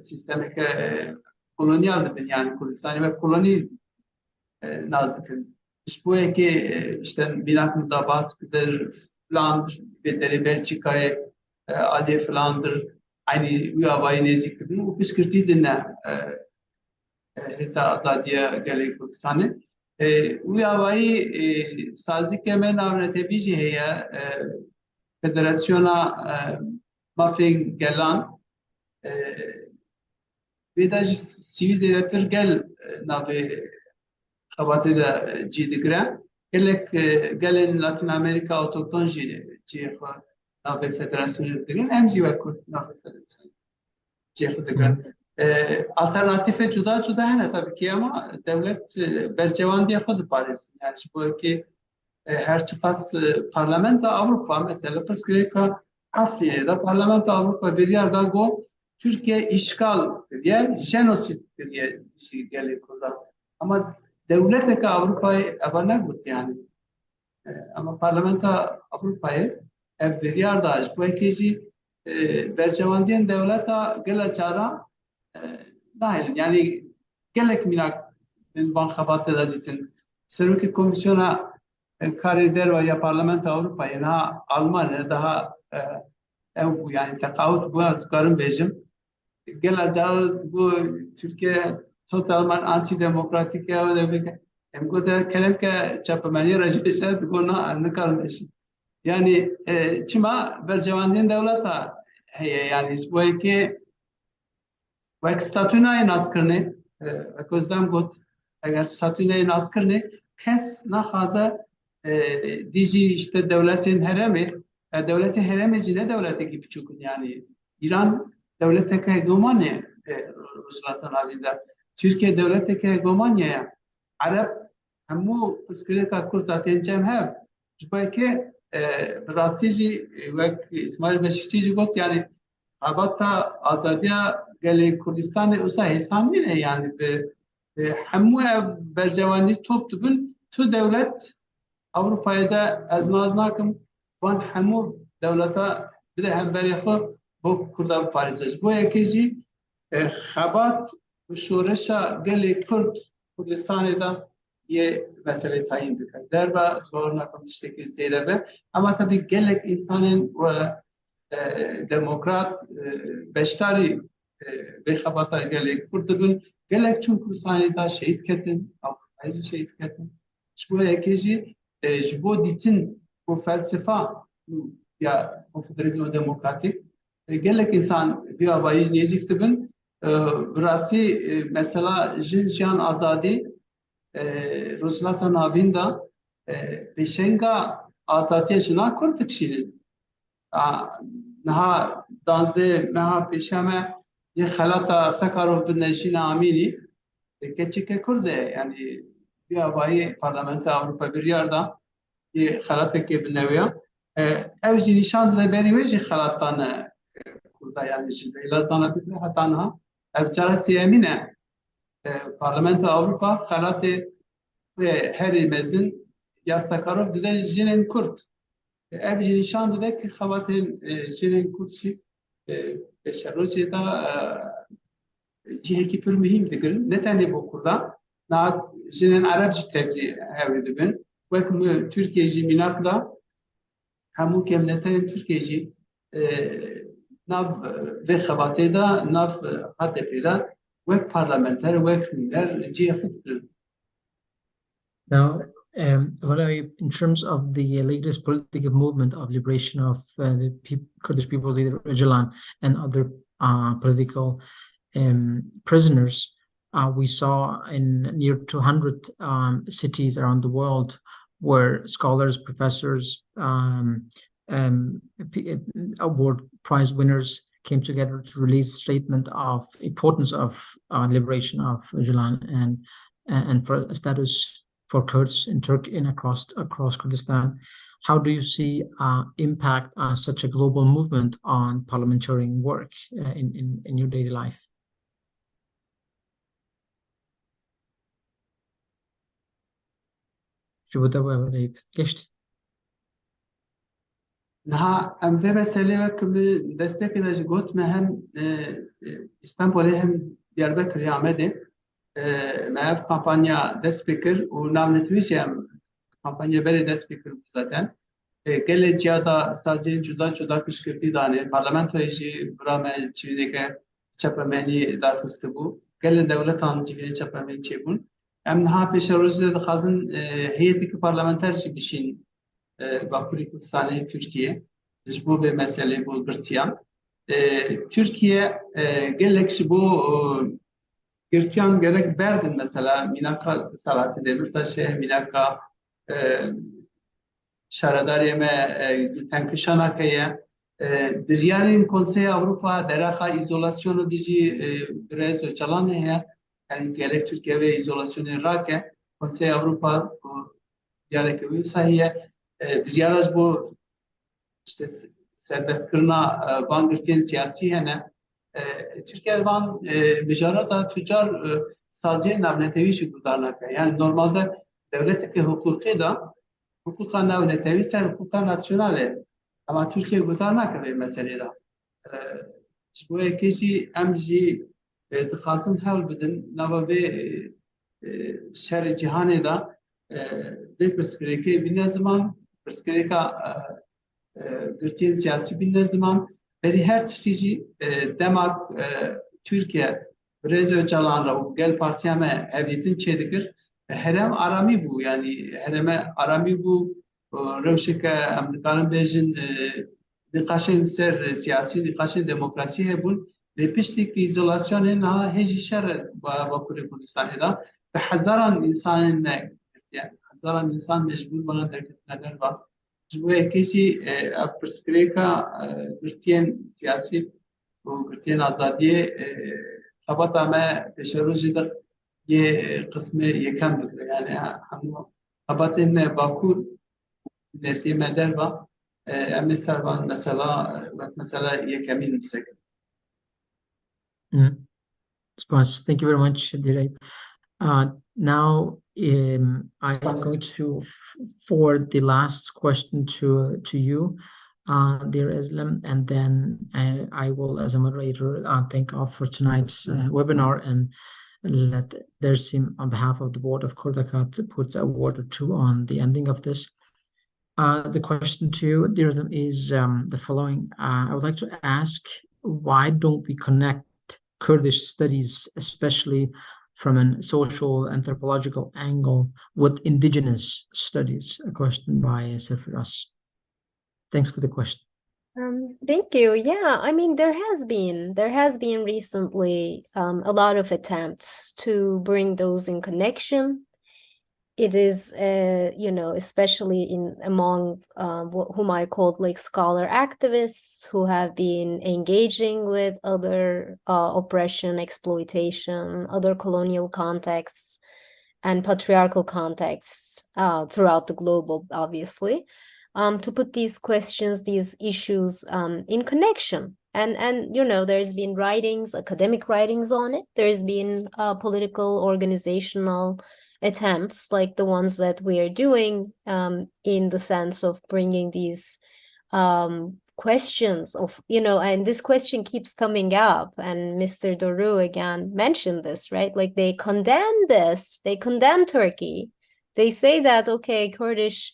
sistemik kolonyal de bilin yani Kurdistan ve koloni nazikın İşte ki işte binak da baskıdır, Flandr, bedeli Belçika'ya, Ali Flandr, aynı üyavayı neziktir. Bu püskürtü dinle hesa azadiye gelek Kurdistan'ı. Üyavayı sazik kemen avnete biji heye federasyona mafin gelan ve da sivil zedetir gel navi خواته دا جی دکره گلک گلن لاتین امریکا اوتوکتون جی خو نافه فدراسیون دکرن هم جی وکرد نافه فدراسیون جی خو دکرن alternatif juda hene tabii ki ama devlet bercevan diye خود Paris yani bu ki her çıkas parlamento Avrupa mesela pıskreka Afrika'da parlamento Avrupa bir yerde go Türkiye işgal diye jenosit diye şey geliyor ama devlet ki Avrupa'yı abone gut yani ama parlamenta Avrupa'yı ev bir yerde aç bu ikici bercevandiyen devleta gele çara dahil yani gelek minak van xebatê de dîtin serokê Komîsyona Karê Derve ya Parlamentoya Avrupayê niha Almanya'da daha ew bû yani teqawut bû ez karim bêjim gela car bu Türkiye totalman antidemokratik ya ve em gote kelemke çapamani rejişe digona nikarim bêjim yani çima berjewandiyên dewleta heye yani bu ki وەک ستاتونای ناسکردنê Özlem got eger statûneyê naskirnê kes naxwaze dijî işte devletên herêmê devletê herêmê jî ne devletekî biçûk in yani İran devleteke hegemoniye Rusya'nın avinde Türkiye devleteke hegemoniye Arap hemû pirsgirêka Kurd tên cem hev ji bo yekê bi rastî jî wek İsmail Beşikçî jî got yani Abata azadiya gelê Kurdistanê wisa hêsan nîne yani bi hemû ev berjewandî top dibin tu dewlet Avrupayê de ez naz nakim van hemû dewleta bide hemberî xwe bo Kurda biparêze ji bo yekê jî xebat û şoreşa gelê Kurd Kurdistanê de yê meselê tayîn bike derve ez bawer nakim tiştekî zêde be ama tabii gelek însanên demokrat beşdarî bê xebata gelê Kurd dibin gelek çûn Kurdistanê de şehîd ketin Avrupayê jî şehîd ketin ji bo yekê jî ji bo dîtin û felsefa ya konfederalizma demokratîk gelek însan vî avayî jî nêzik dibin bi rastî mesela jin jiyan azadî rojhilata navîn de pêşenga azadiya jina Kurd dikişînin niha danzdê meha pêşeme yê xelata Sekarov bi Nejîna Amînî keçike Kurd e yani vî avayî Parlamentoya Avrupa biryar da yê xelatekê bi newiya ev jî nîşan dide berî wê jî xelatane Kurda yani ji leyla zana bikre heta niha ev cara sêyemîn e Parlamentoya Avrupa xelatê herî mezin ya Sekarov dide jinên Kurd ev jî nîşan dide ki xebatên jinên Kurd jî beşerojê de cihekî pir muhîm digirin ne tenê bo Kurdan niha jinên Ereb jî tevlî hewlê dibin wek Tirkiye jî mînak da hemû kemneteyên Tirkiye jî nav vê xebatê de nav HEDEPê de wek parlamenter wek nûner cihê xwe digirin. Now, in terms of the latest political movement of liberation of the Kurdish people's leader Öcalan and other political prisoners, we saw in near 200 cities around the world where scholars, professors, award prize winners came together to release a statement of importance of liberation of Öcalan and for a status for Kurds in Turkey and across Kurdistan. How do you see impact on such a global movement on parliamentarian work in your daily life? Niha em vê meselê wek bi destpêkê de ji got me hem İstanbulê hem Diyarbekirê Amedê me ev kampanya dest pê kir û navnetî jî em kampanya berê dest pê kir zaten gelê cihata saziyên cuda cuda piştgirtî danê parlamentoyê jî bira me civîneke çepemenî darxistî bû gelê dewletan civînê çepemenî çêbûn em niha pêşerojê dixwazin heyeteke parlamenter jî bişîn Bakurê Kurdistanê Tirkiye ji bo vê meselê bo girtiyan Tirkiye gelek ji bo girtiyan gerek berdin mesela mînaka Selahattin Demirtaşê mînaka şaredariyê me Gülten Kışanakê biryarên Konseya Avrupa deraxa îzolasyonu dijî Birêz Öcalanê heye yani gerek Tirkiye vê îzolasyonê rake Konseya Avrupa diyareke wî wisa heye biryara ji bo serbestkirina van girtiyên siyasî hene Türkiye van mijarata tüccar saziyên navnetewî jî guhdar nake yani normalde devleteke hukukî da hukuka navnetewî ser hukuka nasyonal e ama Türkiye guhdar nake vê meselê de ji bo yekê jî em jî dixwazin hewl bidin nava vê شر جهان دا به پرسکریکه بین زمان پرسکریکا گرتین سیاسی بین زمان بری هر تشتیجی دماغ Türkiye Brez Öcalan ra gel partiyame evlitin çedigir herem arami bu yani hereme arami bu revşeke Amerikanın bejin nikaşın ser siyasi nikaşın demokrasi hebun ve piştik izolasyonun ha heci şer bakure Kurdistan'da da hazaran insanın ne yani hazaran insan mecbur bana terk neden var. Bu kişi afperskreka Türkiye'nin siyasi و گرتین آزادی خبات همه پیشروجی در یه قسم یکم بکره یعنی همون خبات این باکور نرتی مدر با امی سربان مثلا یکمی نفسک. Thank you very much, Direk. Now I'm going to forward the last question to you, dear Özlem, and then I will, as a moderator, thank off for tonight's webinar and let Dersim, on behalf of the board of Kurdakat, put a word or two on the ending of this. The question to you, dear Özlem, is the following. I would like to ask, why don't we connect Kurdish studies, especially from a social anthropological angle, with indigenous studies? A question by Sefiras. Thanks for the question. Thank you. Yeah, I mean, there has been recently a lot of attempts to bring those in connection. It is, especially among whom I called like scholar activists who have been engaging with other oppression, exploitation, other colonial contexts and patriarchal contexts throughout the globe, obviously. To put these questions, these issues in connection. And there's been writings, academic writings on it. There's been political, organizational attempts like the ones that we are doing in the sense of bringing these questions of, and this question keeps coming up. And Mr. Doru again mentioned this, right? Like they condemn this, they condemn Turkey. They say that, okay, Kurdish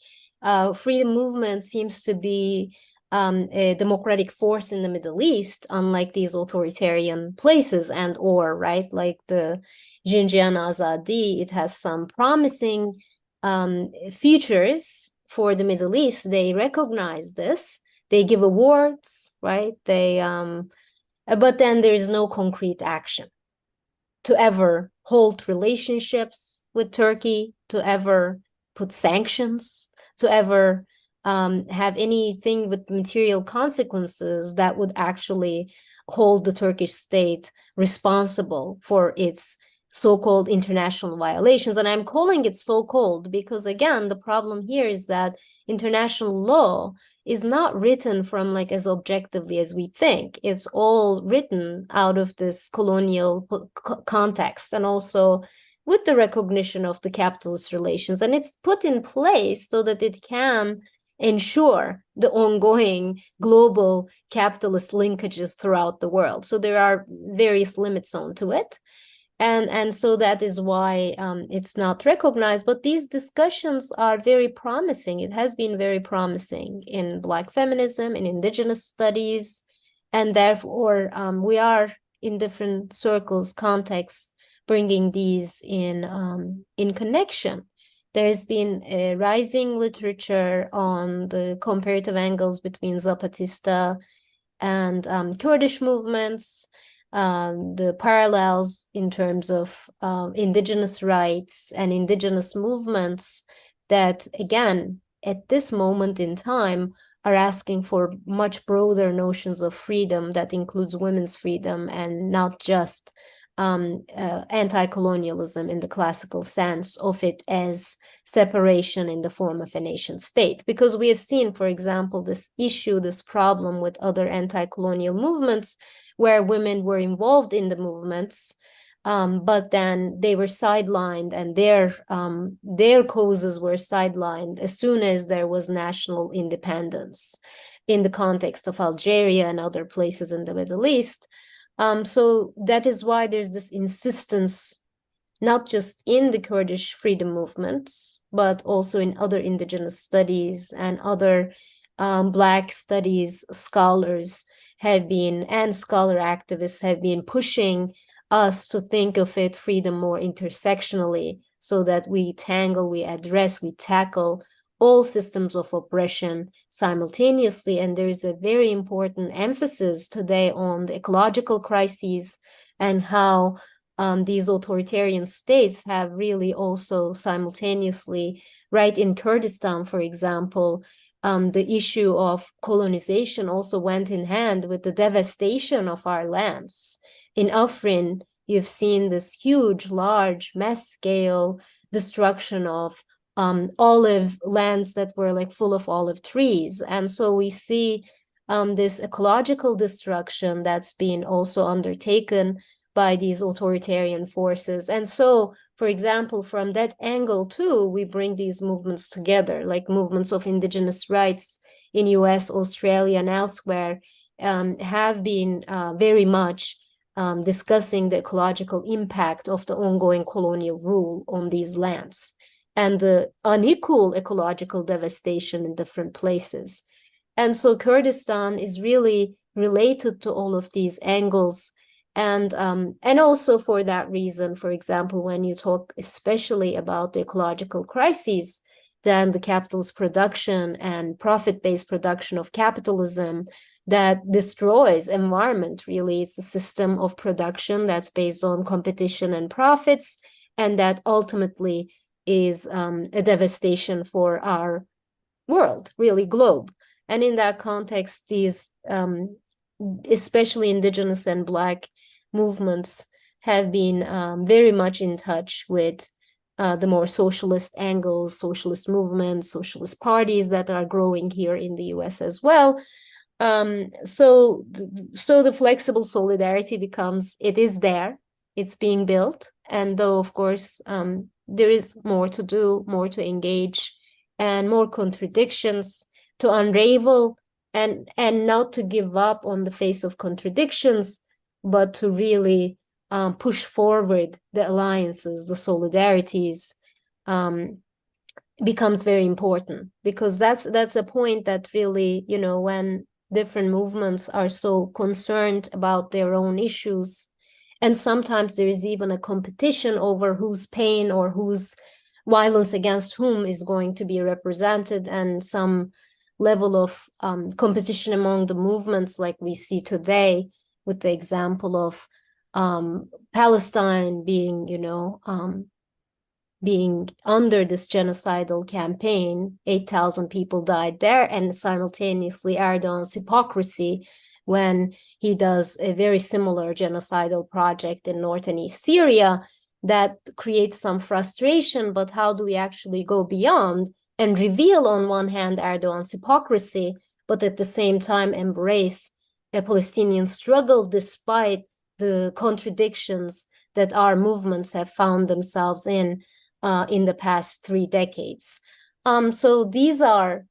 freedom movement seems to be a democratic force in the Middle East, unlike these authoritarian places right? Like the Xinjiang Azadi, it has some promising features for the Middle East. They recognize this. They give awards, right? But then there is no concrete action to ever hold relationships with Turkey, to ever put sanctions, to ever have anything with material consequences that would actually hold the Turkish state responsible for its so-called international violations. And I'm calling it so-called because, again, the problem here is that international law is not written from like as objectively as we think. It's all written out of this colonial context and also with the recognition of the capitalist relations. And it's put in place so that it can ensure the ongoing global capitalist linkages throughout the world. So there are various limits onto it. And so that is why it's not recognized. But these discussions are very promising. It has been very promising in Black feminism, in indigenous studies. And therefore, we are in different circles, contexts, bringing these in connection. There's been a rising literature on the comparative angles between Zapatista and Kurdish movements, the parallels in terms of indigenous rights and indigenous movements that, again, at this moment in time, are asking for much broader notions of freedom that includes women's freedom and not just anti-colonialism in the classical sense of it as separation in the form of a nation state. Because we have seen, for example, this problem with other anti-colonial movements where women were involved in the movements, but then they were sidelined and their causes were sidelined as soon as there was national independence in the context of Algeria and other places in the Middle East. So that is why there's this insistence not just in the Kurdish freedom movements, but also in other indigenous studies and other Black studies scholars have been, and scholar activists have been pushing us to think of it freedom more intersectionally, so that we tangle, we address, we tackle all systems of oppression simultaneously. And there is a very important emphasis today on the ecological crises and how these authoritarian states have really also simultaneously, right in Kurdistan, for example, the issue of colonization also went in hand with the devastation of our lands. In Afrin, you've seen this huge, large, mass scale destruction of olive lands that were like full of olive trees. And so we see this ecological destruction that's been also undertaken by these authoritarian forces. And so, for example, from that angle too, we bring these movements together, like movements of indigenous rights in US, Australia, and elsewhere have been very much discussing the ecological impact of the ongoing colonial rule on these lands and the unequal ecological devastation in different places. And so Kurdistan is really related to all of these angles. And also for that reason, for example, when you talk especially about the ecological crises, then the capitalist production and profit-based production of capitalism that destroys environment, really, it's a system of production that's based on competition and profits, and that ultimately is a devastation for our world, really, globe. And in that context, these especially indigenous and Black movements have been very much in touch with the more socialist angles, socialist movements, socialist parties that are growing here in the US as well. So the flexible solidarity becomes, it is there, it's being built. And though, of course, there is more to do, more to engage, and more contradictions to unravel, and not to give up on the face of contradictions, but to really push forward the alliances, the solidarities, becomes very important, because that's a point that really, you know, when different movements are so concerned about their own issues, and sometimes there is even a competition over whose pain or whose violence against whom is going to be represented, and some level of competition among the movements, like we see today with the example of Palestine being, you know, being under this genocidal campaign. 8,000 people died there, and simultaneously Erdogan's hypocrisy when he does a very similar genocidal project in North and East Syria that creates some frustration. But how do we actually go beyond and reveal, on one hand, Erdogan's hypocrisy, but at the same time embrace a Palestinian struggle despite the contradictions that our movements have found themselves in the past 3 decades. So these are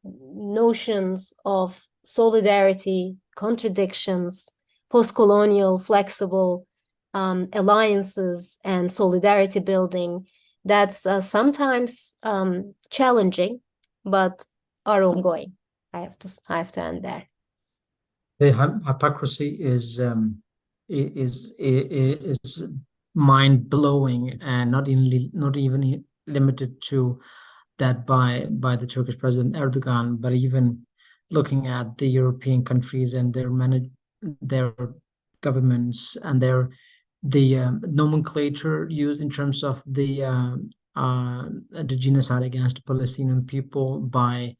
notions of solidarity, contradictions, post-colonial, flexible alliances, and solidarity building that's sometimes challenging, but are ongoing. I have to end there. The hypocrisy is mind-blowing, and not even limited to that by the Turkish President Erdogan, but even looking at the European countries and their governments and the nomenclature used in terms of the genocide against the Palestinian people by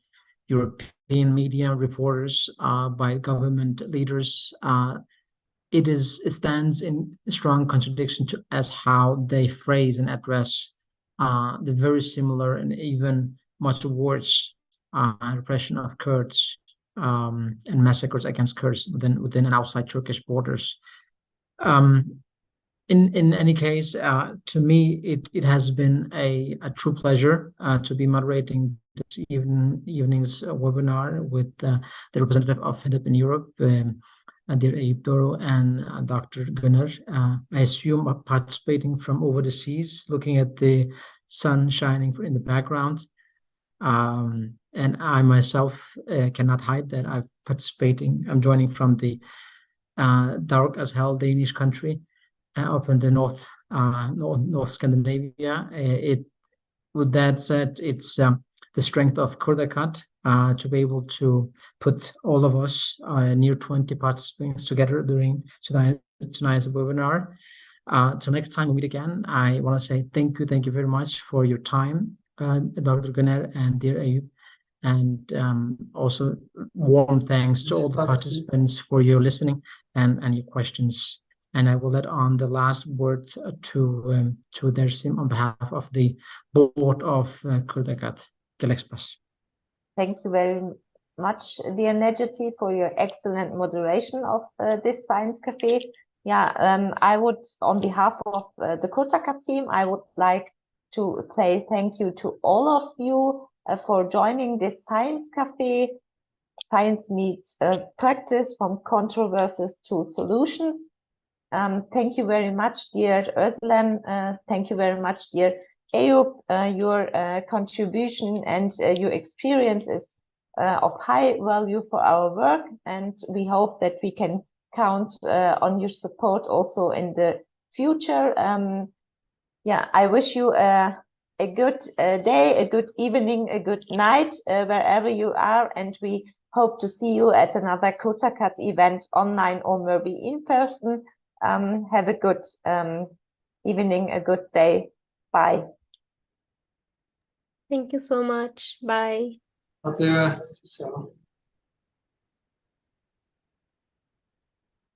European media reporters, by government leaders. It stands in strong contradiction to as how they phrase and address the very similar and even much worse repression of Kurds and massacres against Kurds within and outside Turkish borders. In any case, to me, it has been a true pleasure to be moderating this evening's webinar with the representative of HEDEP in Europe. dear Eyüp, Doru, and Dr. Göner. I assume are participating from over the seas, looking at the sun shining in the background. And I myself cannot hide that I'm joining from the dark as hell Danish country up in the north Scandinavia. With that said, it's the strength of Kurdakat to be able to put all of us, near 20 participants together during tonight's webinar. Till next time we meet again, I want to say thank you very much for your time, Dr. Göner and dear Eyüp, and also warm thanks to all the participants for your listening and your questions. And I will let on the last word to Dersim on behalf of the board of Kurdakat. Thank you very much, dear Necati, for your excellent moderation of this Science Café. Yeah, I would, on behalf of the Kurdakat team, I would like to say thank you to all of you for joining this Science Café. Science meets practice, from controversies to solutions. Thank you very much, dear Özlem. Thank you very much, dear Eyüp. Your contribution and your experience is of high value for our work, and we hope that we can count on your support also in the future. Yeah, I wish you a good day, a good evening, a good night, wherever you are, and we hope to see you at another Kurdakat event online or maybe in person. Have a good evening, a good day. Bye. Thank you so much. Bye. Hadi,